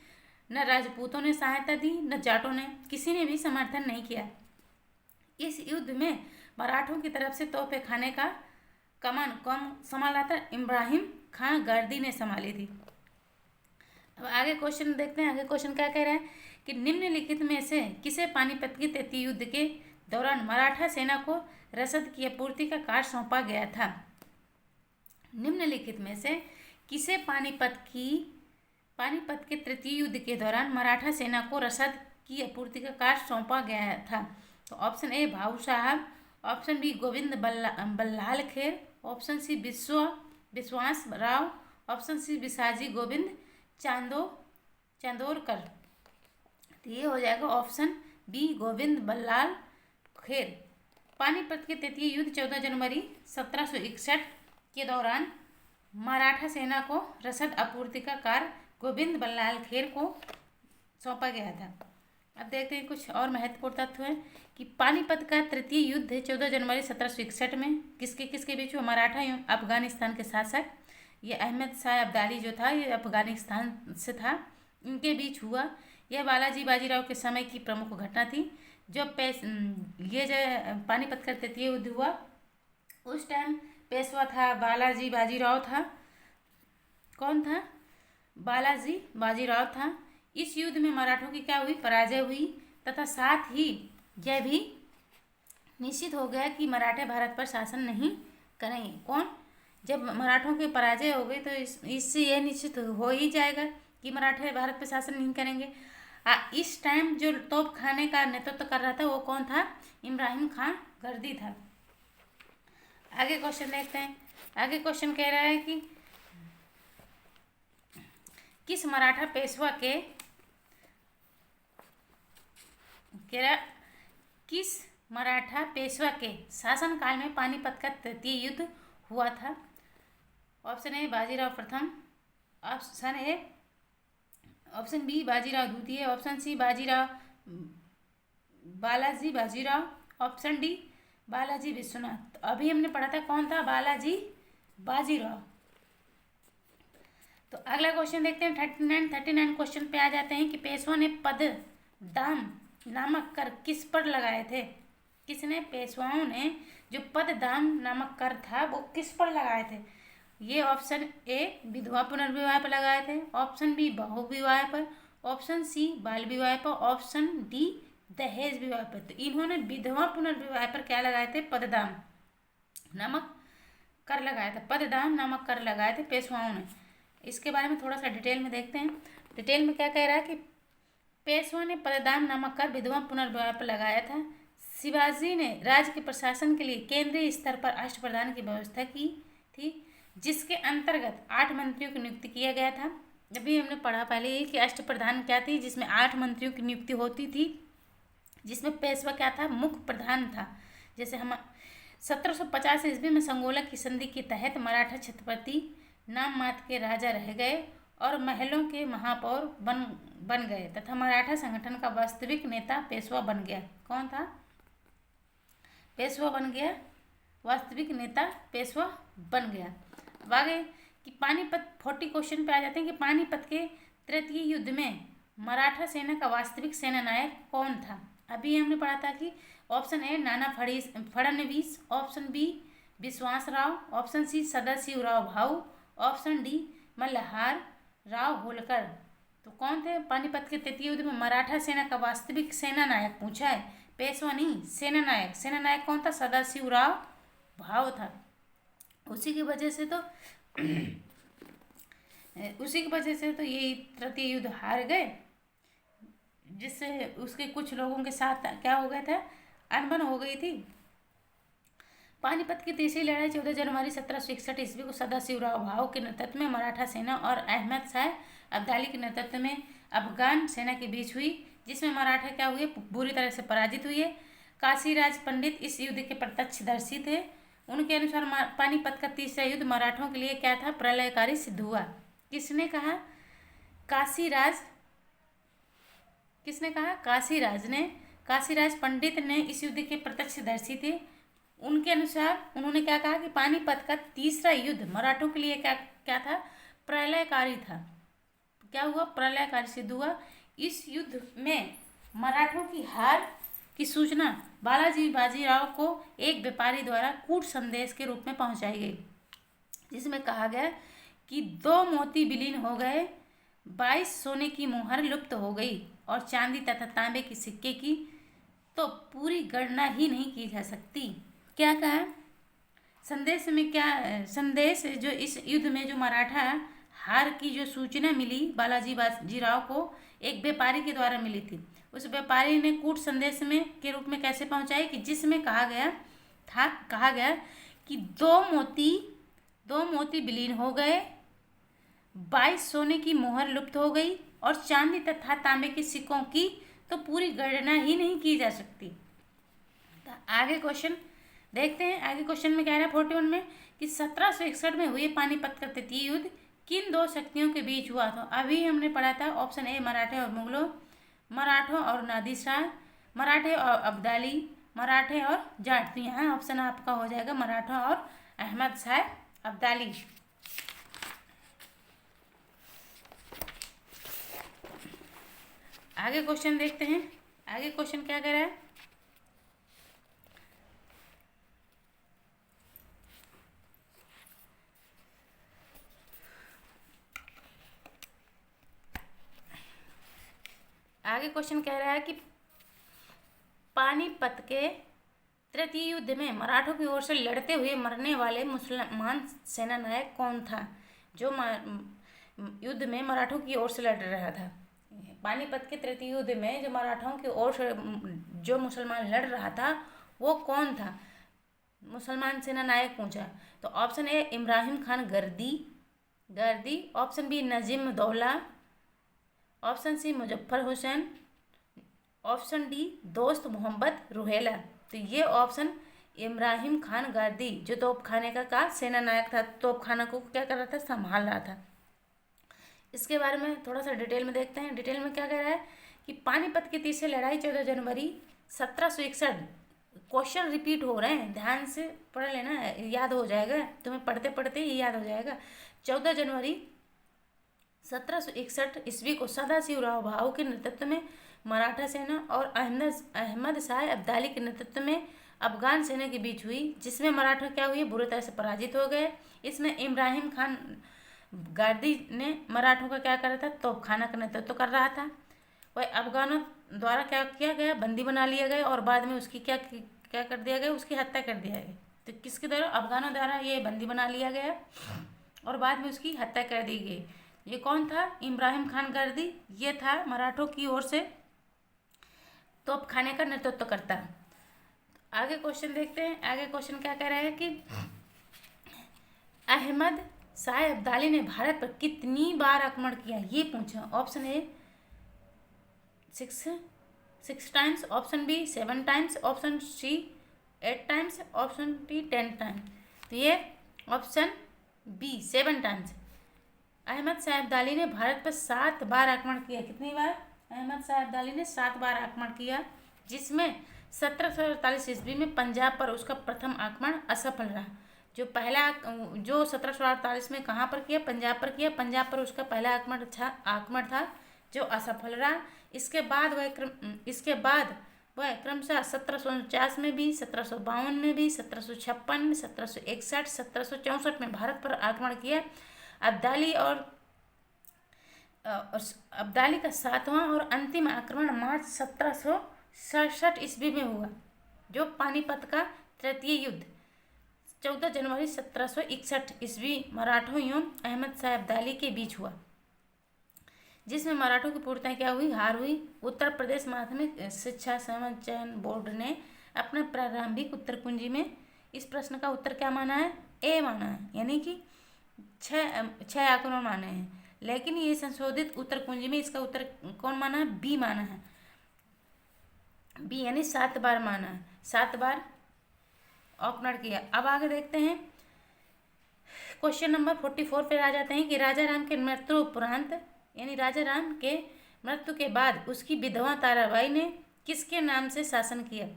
न राजपूतों ने सहायता दी, न जाटों ने, किसी ने भी समर्थन नहीं किया। इस युद्ध में मराठों की तरफ से तोपे खाने का कमान कौन संभाला था? इब्राहिम खां गर्दी ने संभाली थी। अब आगे क्वेश्चन देखते हैं। आगे क्वेश्चन क्या कह रहा है कि निम्नलिखित में से किसे पानीपत के तृतीय युद्ध के दौरान मराठा सेना को रसद की आपूर्ति का कार्य सौंपा गया था? निम्नलिखित में से किसे पानीपत के तृतीय युद्ध के दौरान मराठा सेना को रसद की आपूर्ति का कार्य सौंपा गया था? तो option A Bhau Sahab, option B Govind Ballal Kher, option C Vishwas Rao, option C Visaji Govind Chandorkar. तो ये हो जाएगा ऑप्शन बी गोविंद बल्लाल खेर। पानीपत के तृतीय युद्ध 14 जनवरी 1761 के दौरान मराठा सेना को रसद आपूर्ति का कार्य गोविंद बल्लाल खेर को सौंपा गया था। अब देखते हैं कुछ और महत्वपूर्ण तथ्य हैं कि पानीपत का तृतीय युद्ध 14 जनवरी 1761 में किसके बीच हुआ? मराठा एवं अफगानिस्तान के शासक, ये अहमद शाह अब्दाली जो था, ये अफगानिस्तान से था, इनके बीच हुआ। यह बालाजी बाजीराव के समय की प्रमुख घटना थी। जब ये जो पानीपत का तृतीय युद्ध हुआ, उस टाइम पेशवा था बालाजी बाजीराव था। कौन था? बालाजी बाजीराव था। इस युद्ध में मराठों की क्या हुई? पराजय हुई, तथा साथ ही यह भी निश्चित हो गया कि मराठे भारत पर शासन नहीं करेंगे। कौन? जब मराठों की पराजय हो गई तो इससे यह निश्चित हो ही जाएगा कि मराठे भारत पर शासन नहीं करेंगे। इस टाइम जो तोप खाने का नेतृत्व कर रहा था वो कौन था? इब्राहिम खां गर्दी था। आगे क्वेश्चन देखते हैं। आगे क्वेश्चन कह रहा है कि किस मराठा पेशवा के शासनकाल में पानीपत का तृतीय युद्ध हुआ था? ऑप्शन ए बाजीराव प्रथम, ऑप्शन बी बाजीराव द्वितीय, option C Balaji Bajirao, option D Balaji Vishwanath. अभी हमने पढ़ा था कौन था? बालाजी बाजीराव। तो अगला क्वेश्चन देखते हैं। 39 क्वेश्चन पे आ जाते हैं कि पेशवा ने पद दाम नामक कर किस पर लगाए थे? किसने? पेशवाओं ने जो पद दाम नामक कर था वो किस पर लगाए थे? ये ऑप्शन ए विधवा पुनर्विवाह पर लगाए थे, ऑप्शन बी बहु विवाह पर, ऑप्शन सी बाल विवाह पर, ऑप्शन डी दहेज विवाह पर। तो इन्होंने विधवा पुनर्विवाह पर क्या लगाए थे? पददान नामक कर लगाया था। पददान नामक कर लगाए थे पेशवाओं ने। इसके बारे में थोड़ा सा डिटेल में देखते हैं। डिटेल में क्या कह रहा है कि पेशवा ने पददान नामक कर विधवा पुनर्विवाह पर लगाया था। शिवाजी ने राज्य के प्रशासन के लिए केंद्रीय स्तर पर अष्टप्रधान की व्यवस्था की थी, जिसके अंतर्गत 8 मंत्रियों की नियुक्ति किया गया था। अभी हमने पढ़ा पहले ही कि अष्टप्रधान क्या थी, जिसमें 8 मंत्रियों की नियुक्ति होती थी, जिसमें पेशवा क्या था? मुख्य प्रधान था। जैसे हम 1750 ईस्वी में संगोला की संधि के तहत मराठा छत्रपति नाम मात्र के राजा रह गए और महलों के महापौर बन गए तथा मराठा संगठन का वास्तविक नेता पेशवा बन गया। कौन था? पेशवा बन गया, वास्तविक नेता पेशवा बन गया। अब आगे कि पानीपत 40 क्वेश्चन पे आ जाते हैं कि पानीपत के तृतीय युद्ध में मराठा सेना का वास्तविक सेना नायक कौन था? अभी हमने पढ़ा था कि option A Nana Phadnavis, option B विश्वास राव, ऑप्शन सी सदाशिवराव भाऊ, ऑप्शन डी मल्हार राव होलकर। तो कौन थे? पानीपत के तृतीय युद्ध में मराठा सेना का वास्तविक सेना नायक पूछा है, पेशवा नहीं, सेना नायक। सेना नायक कौन था? सदाशिवराव भाऊ था। उसी की वजह से तो ये तृतीय युद्ध हार गए, जिससे उसके कुछ लोगों के साथ क्या हो गया था? अनबन हो गई थी। पानीपत की तीसरी लड़ाई 14 जनवरी 1761 ईस्वी को सदाशिवराव भाऊ के नेतृत्व में मराठा सेना और अहमद शाह अब्दाली के नेतृत्व में अफगान सेना के बीच हुई, जिसमें मराठा क्या हुए? बुरी तरह से पराजित हुए। काशीराज पंडित इस युद्ध के प्रत्यक्षदर्शी थे। उनके अनुसार पानीपत का तीसरा युद्ध मराठों के लिए क्या था? प्रलयकारी सिद्ध हुआ। किसने कहा? काशीराज ने काशीराज पंडित ने इस युद्ध के प्रत्यक्षदर्शी थे। उनके अनुसार उन्होंने क्या कहा कि पानीपत का तीसरा युद्ध मराठों के लिए क्या क्या था, प्रलयकारी था। क्या हुआ, प्रलयकारी सिद्ध हुआ। इस युद्ध में मराठों की हार की सूचना बालाजी बाजीराव को एक व्यापारी द्वारा कूट संदेश के रूप में पहुंचाई गई, जिसमें कहा गया कि 2 मोती विलीन हो गए, 22 सोने की मोहर लुप्त हो गई और चांदी तथा तांबे की सिक्के की तो पूरी गणना ही नहीं की जा सकती। क्या कहा संदेश में, क्या संदेश, जो इस युद्ध में जो मराठा हार की जो सूचना मिली बालाजी बाजीराव को एक व्यापारी के द्वारा मिली थी, उस व्यापारी ने कूट संदेश में के रूप में कैसे पहुंचाई कि जिसमें कहा गया कि 2 मोती विलीन हो गए, 22 सोने की मोहर लुप्त हो गई और चांदी तथा तांबे के सिक्कों की तो पूरी गणना ही नहीं की जा सकती। तो आगे क्वेश्चन देखते हैं। आगे क्वेश्चन में कह रहा है 41 में कि 1761 में हुए पानीपत का तृतीय युद्ध किन 2 शक्तियों के बीच हुआ था। अभी हमने पढ़ा था ऑप्शन ए मराठे और मुगलों, मराठों और नादिर शाह, मराठे और अब्दाली, मराठे और जाट। तो यहाँ ऑप्शन आपका हो जाएगा मराठा और अहमद शाह अब्दाली। आगे क्वेश्चन देखते हैं। आगे क्वेश्चन क्या कह रहा है, आगे क्वेश्चन कह रहा है कि पानीपत के तृतीय युद्ध में मराठों की ओर से लड़ते हुए मरने वाले मुसलमान सेनानायक कौन था, जो युद्ध में मराठों की ओर से लड़ रहा था। पानीपत के तृतीय युद्ध में जो मराठों की ओर से जो मुसलमान लड़ रहा था वो कौन था, मुसलमान सेनानायक पूछा। तो ऑप्शन ए Ibrahim Khan Gardi, option B Najim Daula, option C Muzaffar Hussain, option D Dost Mohammad Ruhela. तो ये ऑप्शन इब्राहिम खान गर्दी जो तोपखाने का सेनानायक था, तोपखाना को क्या कर रहा था, संभाल रहा था। इसके बारे में थोड़ा सा डिटेल में देखते हैं। डिटेल में क्या कह रहा है कि पानीपत की तीसरी लड़ाई 14 जनवरी 1761, क्वेश्चन रिपीट हो रहे हैं, ध्यान से पढ़ लेना, याद हो जाएगा, तुम्हें पढ़ते पढ़ते ही याद हो जाएगा। 14 जनवरी 1761 ईस्वी को सदाशिवराव भाऊ के नेतृत्व में मराठा सेना और अहमद शाह अब्दाली के नेतृत्व में अफगान सेना के बीच हुई, जिसमें मराठा क्या हुए, बुरी तरह से पराजित हो गए। इसमें इब्राहिम खान गार्दी ने मराठों का क्या कर रहा था, तोपखाना का नेतृत्व कर रहा था। वह अफगानों द्वारा क्या किया गया, बंदी बना लिया गया और बाद में उसकी क्या कर दिया गया, उसकी हत्या कर दिया गया। तो किसके द्वारा, अफगानों द्वारा ये बंदी बना लिया गया और बाद में उसकी हत्या कर दी गई। ये कौन था, इब्राहिम खान गार्दी, ये था मराठों की ओर से तोपखाने का नेतृत्व करता। आगे क्वेश्चन देखते हैं। आगे क्वेश्चन क्या कह रहा है कि अहमद शाह अब्दाली ने भारत पर कितनी बार आक्रमण किया, ये पूछा। Option A 6 times, option B 7 times, option C 8 times, option D 10 times. तो ये option B 7 times. Ahmad Shah Abdali ने भारत पर 7 बार आक्रमण किया। कितनी बार, अहमद शाह अब्दाली ने 7 बार आक्रमण किया, जिसमें 1748 ईस्वी में पंजाब पर उसका प्रथम आक्रमण असफल रहा। जो 1748 में कहाँ पर किया, पंजाब पर किया। पंजाब पर उसका पहला आक्रमण था जो असफल रहा। इसके बाद वह क्रमशः 1749 में भी, 1752 में भी, 1756 में, 1761, 1764 में भारत पर आक्रमण किया। अब्दाली का 7वां और अंतिम आक्रमण मार्च 1767 ईस्वी में हुआ, जो पानीपत का तृतीय युद्ध 14 जनवरी 1761 ईस्वी मराठों एवं अहमद शाह अब्दाली के बीच हुआ, जिसमें मराठों की पूर्णतः क्या हुई, हार हुई। उत्तर प्रदेश माध्यमिक शिक्षा चयन बोर्ड ने अपने प्रारंभिक उत्तर कुंजी में इस प्रश्न का उत्तर क्या माना है, ए माना है, यानी कि 6 आक्रमण माने हैं। लेकिन ये संशोधित उत्तर कुंजी में इसका उत्तर कौन माना है, बी माना है। बी यानी 7 बार माना है, 7 बार आक्रमण किया। अब आगे देखते हैं क्वेश्चन नंबर 44 पे आ जाते हैं कि राजा राम के मृत्यु उपरांत, यानी राजा राम के मृत्यु के बाद उसकी विधवा ताराबाई ने किसके नाम से शासन किया?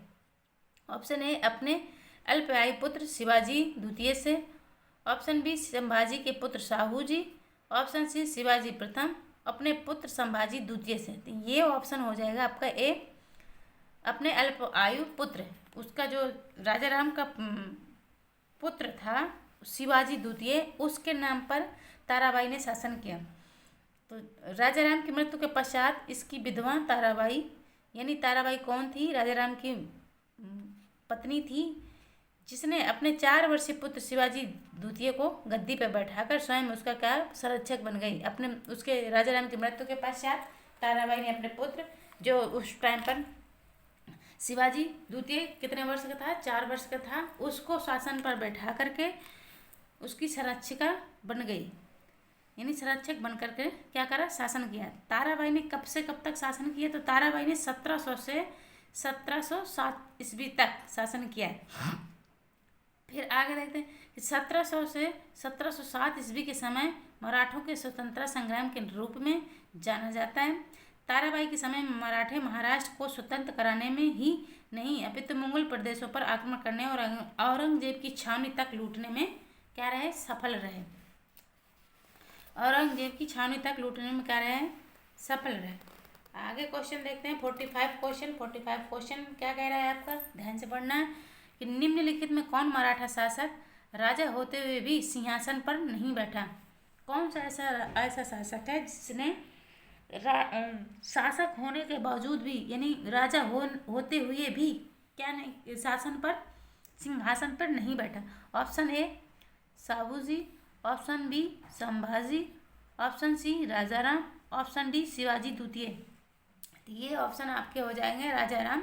ऑप्शन ए अपने अल्पआयु पुत्र शिवाजी द्वितीय से, ऑप्शन बी संभाजी के पुत्र शाहू जी, ऑप्शन सी शिवाजी प्रथम अपने पुत्र संभाजी द्वितीय से। तो ये ऑप्शन हो जाएगा आपका ए, अपने अल्पआयु पुत्र, उसका जो राजा राम का पुत्र था शिवाजी द्वितीय, उसके नाम पर ताराबाई ने शासन किया। तो राजा राम की मृत्यु के पश्चात इसकी विधवा ताराबाई, यानी ताराबाई कौन थी? राजा राम की पत्नी थी, जिसने अपने 4 वर्षीय पुत्र शिवाजी द्वितीय को गद्दी पर बैठाकर स्वयं उसका क्या संरक्षक बन गई। अपने उसके राजा राम की मृत्यु के पश्चात ताराबाई ने अपने पुत्र, जो उस टाइम पर शिवाजी द्वितीय कितने वर्ष का था? 4 वर्ष का था, उसको शासन पर बैठा करके उसकी संरक्षिका बन गई, यानी संरक्षक बन करके क्या करा? शासन किया। ताराबाई ने कब से कब तक शासन किया? तो ताराबाई ने 1700 से 1707 ईस्वी तक शासन किया है। फिर आगे देखते हैं कि 1700 से 1707 ईस्वी के समय मराठों के स्वतंत्रता संग्राम के रूप में जाना जाता है। ताराबाई के समय में मराठे महाराष्ट्र को स्वतंत्र कराने में ही नहीं, अपितु मुगल प्रदेशों पर आक्रमण करने और औरंगजेब की छावनी तक लूटने में क्या रहे? सफल रहे। औरंगजेब की छावनी तक लूटने में क्या रहे? सफल रहे। आगे क्वेश्चन देखते हैं 45 क्वेश्चन क्या कह रहा है आपका? ध्यान से पढ़ना है कि निम्नलिखित में कौन मराठा शासक राजा होते हुए भी सिंहासन पर नहीं बैठा? कौन सा ऐसा शासक है जिसने शासक होने के बावजूद भी, यानी राजा होते हुए भी क्या नहीं, शासन पर सिंहासन पर नहीं बैठा? Option A Shahu ji, option B Sambhaji, option C Rajaram, option D Shivaji द्वितीय। तो ये ऑप्शन आपके हो जाएंगे राजा राम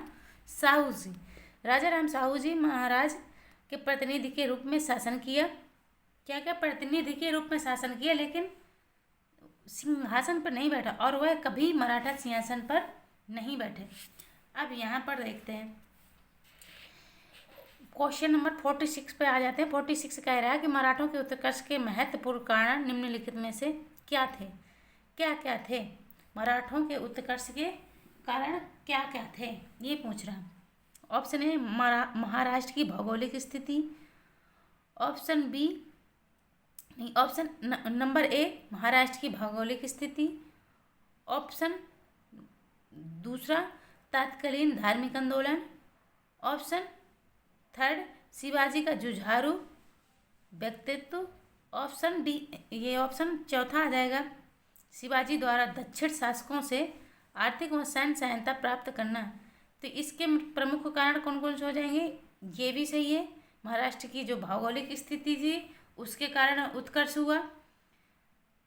साहू जी। राजा राम साहू जी महाराज के प्रतिनिधि के रूप में शासन किया। क्या क्या? प्रतिनिधि के रूप में शासन किया, लेकिन सिंहासन पर नहीं बैठा, और वह कभी मराठा सिंहासन पर नहीं बैठे। अब यहाँ पर देखते हैं क्वेश्चन नंबर 46 पे आ जाते हैं। 46 कह रहा है कि मराठों के उत्कर्ष के महत्वपूर्ण कारण निम्नलिखित में से क्या थे? क्या क्या थे? मराठों के उत्कर्ष के कारण क्या क्या थे, ये पूछ रहा है। ऑप्शन ए महाराष्ट्र की भौगोलिक स्थिति, ऑप्शन बी नहीं, ऑप्शन नंबर ए महाराष्ट्र की भौगोलिक स्थिति, ऑप्शन दूसरा तत्कालीन धार्मिक आंदोलन, ऑप्शन थर्ड शिवाजी का जुझारू व्यक्तित्व, ऑप्शन डी, ये ऑप्शन चौथा आ जाएगा, शिवाजी द्वारा दक्षिण शासकों से आर्थिक व सैन्य सहायता प्राप्त करना। तो इसके प्रमुख कारण कौन कौन से हो जाएंगे? ये भी सही है, महाराष्ट्र की जो भौगोलिक स्थिति थी उसके कारण उत्कर्ष हुआ,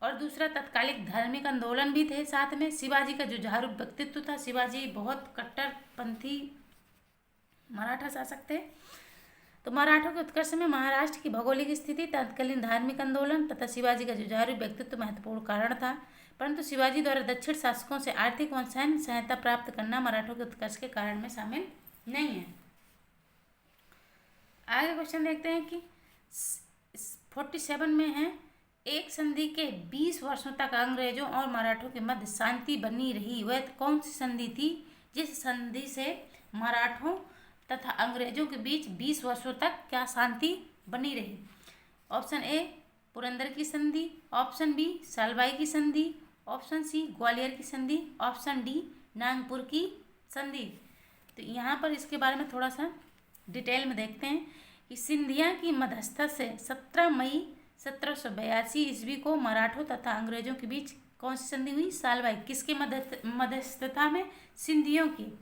और दूसरा तत्कालिक धार्मिक आंदोलन भी थे साथ में। शिवाजी का जुझारू व्यक्तित्व था, शिवाजी बहुत कट्टरपंथी मराठा शासक थे। तो मराठों के उत्कर्ष में महाराष्ट्र की भौगोलिक स्थिति, तत्कालीन धार्मिक आंदोलन तथा शिवाजी का जुझारू व्यक्तित्व महत्वपूर्ण कारण था, परंतु शिवाजी द्वारा दक्षिण शासकों से आर्थिक व सैन्य सहायता प्राप्त करना मराठों के उत्कर्ष के कारण में शामिल नहीं है। आगे क्वेश्चन देखते हैं कि 47 में है, एक संधि के 20 वर्षों तक अंग्रेजों और मराठों के मध्य शांति बनी रही, वह कौन सी संधि थी जिस संधि से मराठों तथा अंग्रेजों के बीच 20 वर्षों तक क्या शांति बनी रही? ऑप्शन ए पुरंदर की संधि, ऑप्शन बी सालबाई की संधि, ऑप्शन सी ग्वालियर की संधि, ऑप्शन डी नागपुर की संधि। तो यहाँ पर इसके बारे में थोड़ा सा डिटेल में देखते हैं कि सिंधिया की मध्यस्थता से 17 मई 1782 ईस्वी को मराठों तथा अंग्रेजों के बीच कौन सी संधि हुई? सालबाई। किसके मध्यस्थता में? सिंधियों की।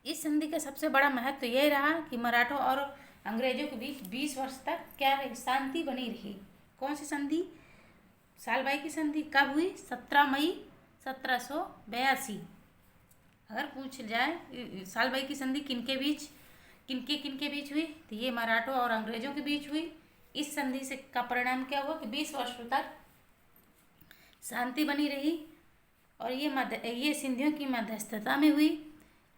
इस संधि का सबसे बड़ा महत्व यह रहा कि मराठों और अंग्रेजों के बीच 20 वर्ष तक क्या रही? शांति बनी रही। कौन सी संधि? सालबाई की संधि। कब हुई? 17 मई 1782। अगर पूछ जाए सालबाई की संधि किनके बीच हुई, तो ये मराठों और अंग्रेजों के बीच हुई। इस संधि से का परिणाम क्या हुआ कि 20 वर्षों तक शांति बनी रही, और ये सिंधियों की मध्यस्थता में हुई।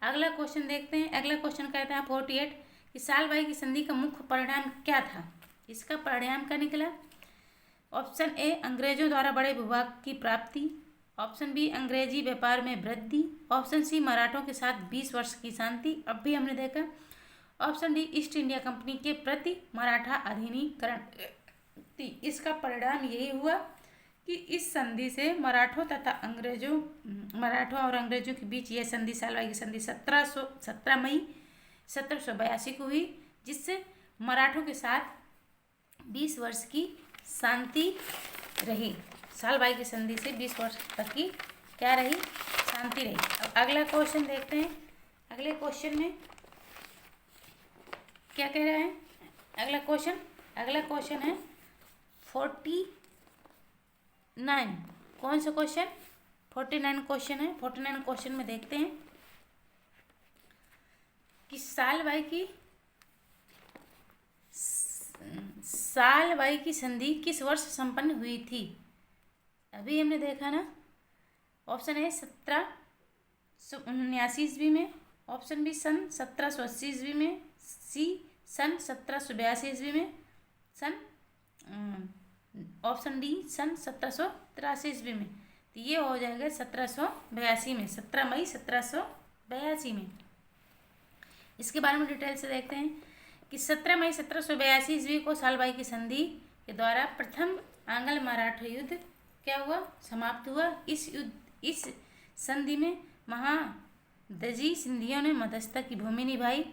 अगला क्वेश्चन देखते हैं। अगला क्वेश्चन कहता है 48 कि सालबाई की संधि का मुख्य परिणाम क्या था? इसका परिणाम क्या निकला? ऑप्शन ए अंग्रेजों द्वारा बड़े भूभाग की प्राप्ति, ऑप्शन बी अंग्रेजी व्यापार में वृद्धि। ऑप्शन सी मराठों के साथ 20 वर्ष की शांति, अब भी हमने देखा। Option D east India company के प्रति मराठा अधिनिकरण। इसका परिणाम यही हुआ कि इस संधि से मराठों और अंग्रेजों के बीच यह संधि, सालवाई की संधि 17 मई 1782 को हुई, जिससे मराठों के साथ 20 वर्ष की शांति रही। सालबाई की संधि से 20 वर्ष तक की क्या रही, शांति रही। अब अगला क्वेश्चन देखते हैं। अगले क्वेश्चन में क्या कह रहा है अगला क्वेश्चन है 49। कौन सा क्वेश्चन? 49 क्वेश्चन है। 49 क्वेश्चन में देखते हैं कि सालबाई की संधि किस वर्ष संपन्न हुई थी। अभी हमने देखा ना, ऑप्शन ए 1779 ईस्वी में, ऑप्शन बी सन 1780 ईस्वी में, सी सन 1782 ईस्वी में, ऑप्शन डी सन 1783 ईस्वी में। तो ये हो जाएगा 1782 में, 17 मई 1782 में। इसके बारे में डिटेल से देखते हैं कि 17 मई 1782 ईस्वी को सालबाई की संधि के द्वारा प्रथम आंग्ल मराठा युद्ध क्या हुआ, समाप्त हुआ। इस संधि में महादजी सिंधियों ने मध्यस्थता की भूमि निभाई।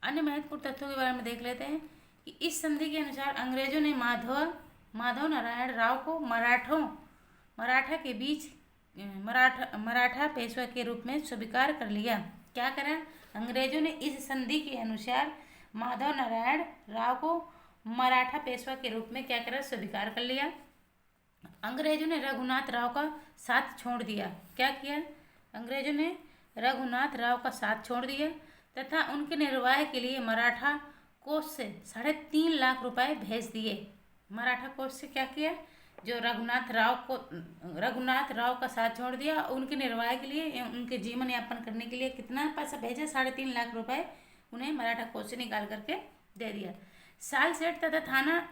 अन्य महत्वपूर्ण तथ्यों के बारे में देख लेते हैं कि इस संधि के अनुसार अंग्रेजों ने माधव नारायण राव को मराठा के बीच मराठा पेशवा के रूप में स्वीकार कर लिया। क्या करा? अंग्रेजों ने इस संधि के अनुसार माधव नारायण राव को मराठा पेशवा के रूप में क्या करा, स्वीकार कर लिया। अंग्रेजों ने रघुनाथ राव का साथ छोड़ दिया। क्या किया? अंग्रेजों ने रघुनाथ राव का साथ छोड़ दिया तथा उनके निर्वाह के लिए मराठा कोष से 3.5 लाख रुपए भेज दिए। मराठा कोष से क्या किया? जो रघुनाथ राव का साथ छोड़ दिया, उनके निर्वाह के लिए, उनके जीवन यापन करने के लिए कितना पैसा भेजा? 3.5 लाख रुपए उन्हें मराठा कोष से निकाल करके दे दिया। साल सेठ तथा थाना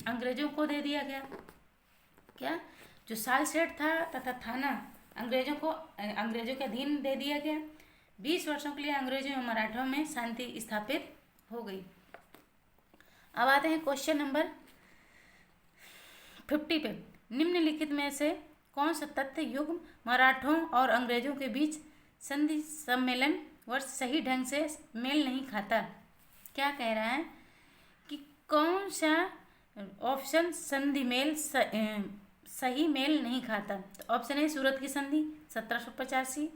अंग्रेजों को दे दिया गया। क्या? जो साल सेठ था तथा थाना अंग्रेजों के अधीन दे दिया गया। 20 वर्षों के लिए अंग्रेजों और मराठों में शांति स्थापित हो गई। अब आते हैं क्वेश्चन नंबर 50 पे। निम्नलिखित में से कौन सा तथ्य युग्म मराठों और अंग्रेजों के बीच संधि सम्मेलन वर्ष सही ढंग से मेल नहीं खाता? क्या कह रहा है कि कौन सा ऑप्शन संधि मेल सही मेल नहीं खाता? तो ऑप्शन ए सूरत की संधि 1785,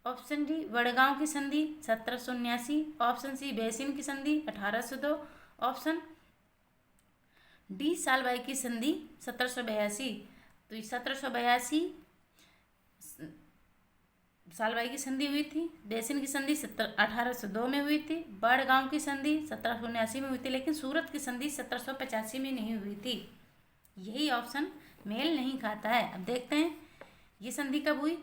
ऑप्शन डी वडगांव की संधि 1779, ऑप्शन सी बेसिन की संधि 1802, ऑप्शन डी सालबाई की संधि 1782। तो 1782 सालबाई की संधि हुई थी, बेसिन की संधि 1802 में हुई थी, बड़गांव की संधि 1779 में हुई थी, लेकिन सूरत की संधि 1785 में नहीं हुई थी। यही ऑप्शन मेल नहीं खाता है। अब देखते हैं ये संधि कब हुई।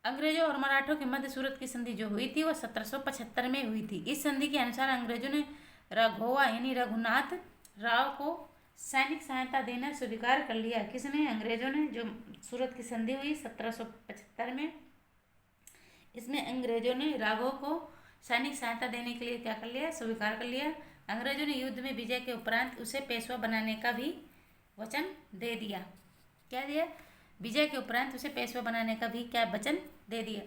अंग्रेजों और मराठों के मध्य सूरत की संधि जो हुई थी वो 1775 में हुई थी। इस संधि के अनुसार अंग्रेजों ने राघोवा यानी रघुनाथ राव को सैनिक सहायता देना स्वीकार कर लिया। किसने? अंग्रेजों ने। जो सूरत की संधि हुई 1775 में, इसमें अंग्रेजों ने राघव को सैनिक सहायता देने के लिए क्या कर लिया? स्वीकार कर लिया। अंग्रेजों ने युद्ध में विजय के उपरांत उसे पेशवा बनाने का भी वचन दे दिया। क्या दिया? विजय के उपरांत उसे पेशवा बनाने का भी क्या वचन दे दिया।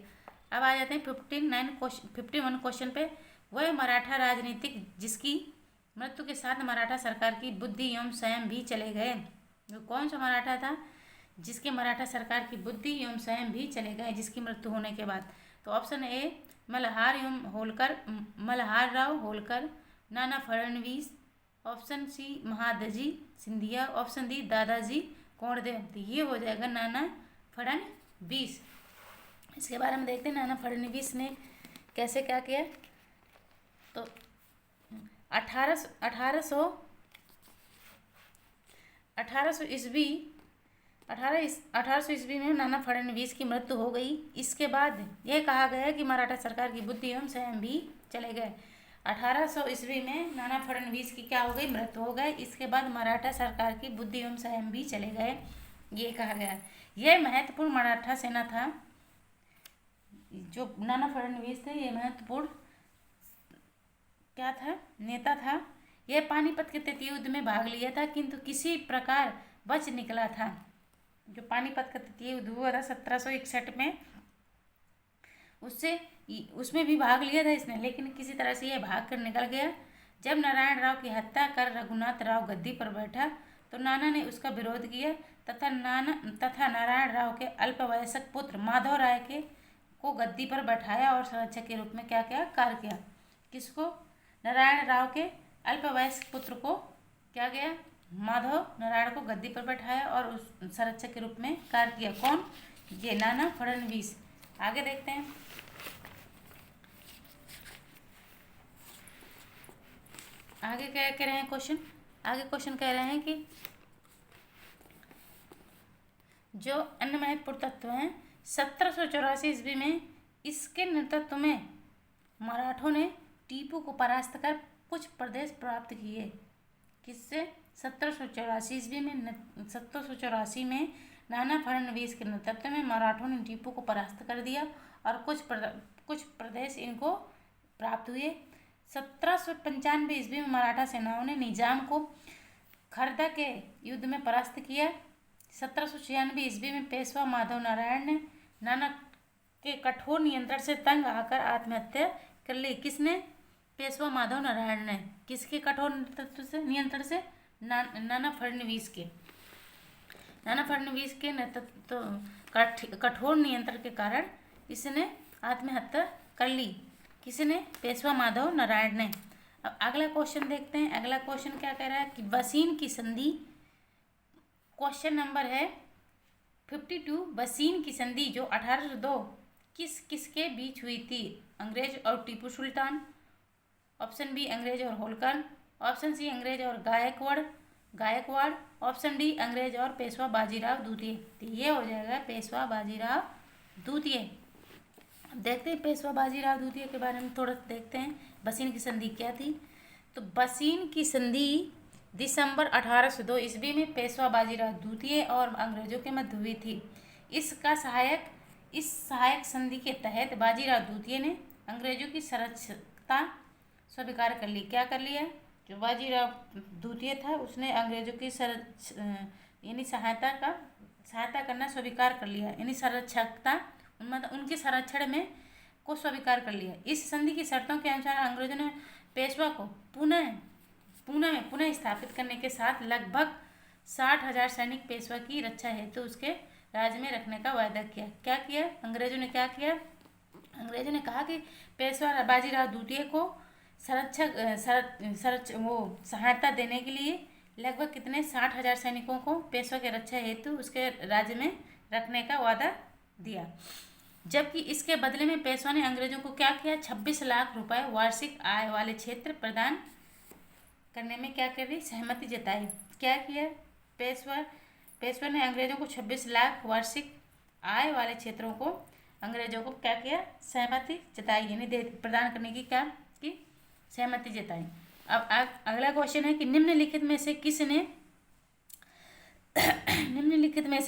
अब आ जाते हैं 51 क्वेश्चन पे। वह मराठा राजनीतिक जिसकी मृत्यु के साथ मराठा सरकार की बुद्धि एवं स्वयं भी चले गए। वो कौन सा मराठा था जिसके मराठा सरकार की बुद्धि एवं स्वयं भी चले गए जिसकी मृत्यु होने के बाद? तो option A Malhar Rao Holkar, Nana Phadnavis, option C Mahadji Scindia, option D Dadaji Konddev. तो ये हो जाएगा नाना फडणवीस। इसके बारे में देखते हैं नाना फडणवीस ने कैसे क्या किया। तो 1800 ईस्वी में नाना फडणवीस की मृत्यु हो गई। इसके बाद यह कहा गया कि मराठा सरकार की बुद्धि एवं स्वयं भी चले गए। 1800 ईस्वी में नाना फडणवीस की क्या हो गई? मृत्यु हो गई। इसके बाद मराठा सरकार की बुद्धि एवं स्वयं भी चले गए। ये कहा गया। यह महत्वपूर्ण मराठा सेना था, जो नाना फडणवीस थे, ये महत्वपूर्ण क्या था, नेता था। यह पानीपत के तृतीय युद्ध में भाग लिया था, किंतु किसी प्रकार बच निकला था। जो पानीपत का तृतीय युद्ध हुआ था 1761 में, उसमें भी भाग लिया था इसने, लेकिन किसी तरह से यह भाग कर निकल गया। जब नारायण राव की हत्या कर रघुनाथ राव गद्दी पर बैठा तो नाना ने उसका विरोध किया तथा नारायण राव के अल्पवयस्क पुत्र माधव राय को गद्दी पर बैठाया और संरक्षक के रूप में क्या क्या कार्य किया। किसको? नारायण राव के अल्पवयस्क पुत्र को क्या गया, माधव नारायण को गद्दी पर बैठाया और उस संरक्षक के रूप में कार्य किया। कौन? ये नाना फडणवीस। आगे देखते हैं। आगे क्या कह रहे हैं क्वेश्चन? आगे क्वेश्चन कह रहे हैं कि जो अन्य महत्वपूर्ण तत्व हैं, 1784 ईस्वी में इसके नेतृत्व में मराठों ने टीपू को परास्त कर कुछ प्रदेश प्राप्त किए। किससे? 1784 ईस्वी में 1784 में नाना फडणवीस के नेतृत्व में मराठों ने टीपू को परास्त कर दिया और कुछ प्रदेश इनको प्राप्त हुए। 1795 ईस्वी में मराठा सेनाओं ने निजाम को खरदा के युद्ध में परास्त किया। 1796 ईस्वी में पेशवा माधव नारायण ने नाना के कठोर नियंत्रण से तंग आकर आत्महत्या कर ली। किसने? पेशवा माधव नारायण ने। किसके कठोर नियंत्रण से? नाना फडणवीस के। नाना फडणवीस के नेतृत्व कठोर नियंत्रण के कारण इसने आत्महत्या कर ली। किसने? पेशवा माधव नारायण ने। अब अगला क्वेश्चन देखते हैं। अगला क्वेश्चन क्या कह रहा है कि बसीन की संधि, क्वेश्चन नंबर है 52। बसीन की संधि जो 1802 किसके बीच हुई थी? अंग्रेज और टीपू सुल्तान, ऑप्शन बी अंग्रेज और होलकर, ऑप्शन सी अंग्रेज और गायकवाड़, ऑप्शन डी अंग्रेज और पेशवा बाजीराव द्वितीय। तो ये हो जाएगा पेशवा बाजीराव द्वितीय। अब देखते हैं पेशवा बाजीराव द्वितीय के बारे में थोड़ा देखते हैं। बसीन की संधि क्या थी? तो बसीन की संधि दिसंबर 1802 ईस्वी में पेशवा बाजीराव द्वितीय और अंग्रेजों के मध्य हुई थी। इस सहायक संधि के तहत बाजीराव द्वितीय ने अंग्रेजों की संरक्षकता स्वीकार कर ली। क्या कर लिया? जो बाजीराव द्वितीय था उसने अंग्रेजों की यानी सहायता करना स्वीकार कर लिया, यानी संरक्षकता मतलब उनके संरक्षण में को स्वीकार कर लिया। इस संधि की शर्तों के अनुसार अंग्रेजों ने पेशवा को पुनः स्थापित करने के साथ लगभग 60,000 सैनिक पेशवा की रक्षा हेतु तो उसके राज्य में रखने का वायदा किया। क्या किया अंग्रेजों ने? क्या किया? अंग्रेजों ने कहा कि पेशवा बाजीराव द्वितीय को सहायता देने के लिए लगभग कितने 60,000 सैनिकों को पेशवा के रक्षा हेतु उसके राज्य में रखने का वादा दिया। जबकि इसके बदले में पेशवा ने अंग्रेजों को क्या किया? 26 लाख रुपए वार्षिक आय वाले क्षेत्र प्रदान करने में क्या कर रही? सहमति जताई। क्या किया? पेशवा ने अंग्रेजों को 26 लाख वार्षिक आय वाले क्षेत्रों को अंग्रेजों को क्या किया? सहमति जताई, यानी प्रदान करने की क्या की? सहमति जताई। अब अगला क्वेश्चन है कि निम्नलिखित में से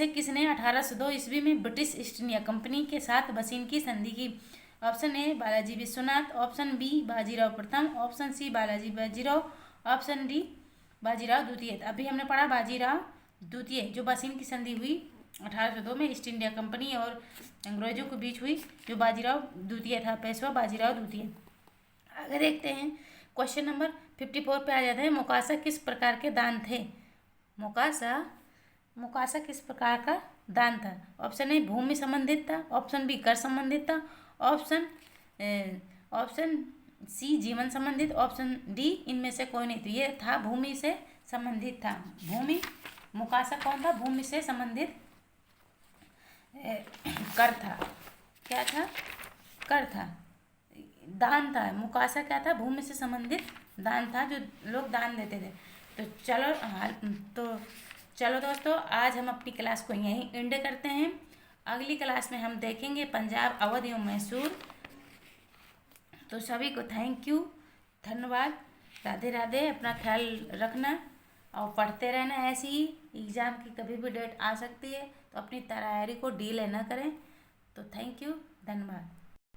किसने 1802 ईस्वी में ब्रिटिश ईस्ट इंडिया कंपनी के साथ बसीन की संधि की? Option A Balaji Vishwanath, option B Bajirao प्रथम, option C Balaji Bajirao, option D Bajirao द्वितीय। अभी हमने पढ़ा बाजीराव द्वितीय, जो बसीन की संधि हुई 1802 में ईस्ट इंडिया कंपनी और अंग्रेजों के बीच हुई, जो बाजीराव द्वितीय था, पेशवा बाजीराव द्वितीय। आगे देखते हैं। क्वेश्चन नंबर 54 पे आ जाते हैं। मोकासा किस प्रकार के दान थे? मोकासा किस प्रकार का दान था? ऑप्शन ए भूमि संबंधित था, ऑप्शन बी कर संबंधित था, ऑप्शन सी जीवन संबंधित, ऑप्शन डी इनमें से कोई नहीं। तो ये था भूमि से संबंधित था। मोकासा कौन था? भूमि से संबंधित कर था। क्या था? कर था, दान था। मोकासा क्या था? भूमि से संबंधित दान था, जो लोग दान देते थे। तो चलो दोस्तों, आज हम अपनी क्लास को यहीं एंड करते हैं। अगली क्लास में हम देखेंगे पंजाब, अवध एवं मैसूर। तो सभी को थैंक यू, धन्यवाद, राधे राधे। अपना ख्याल रखना। और पढ़ते रहना ऐसे ही। एग्ज़ाम की कभी भी डेट आ सकती है, तो अपनी तैयारी को डीले न करें। तो थैंक यू, धन्यवाद।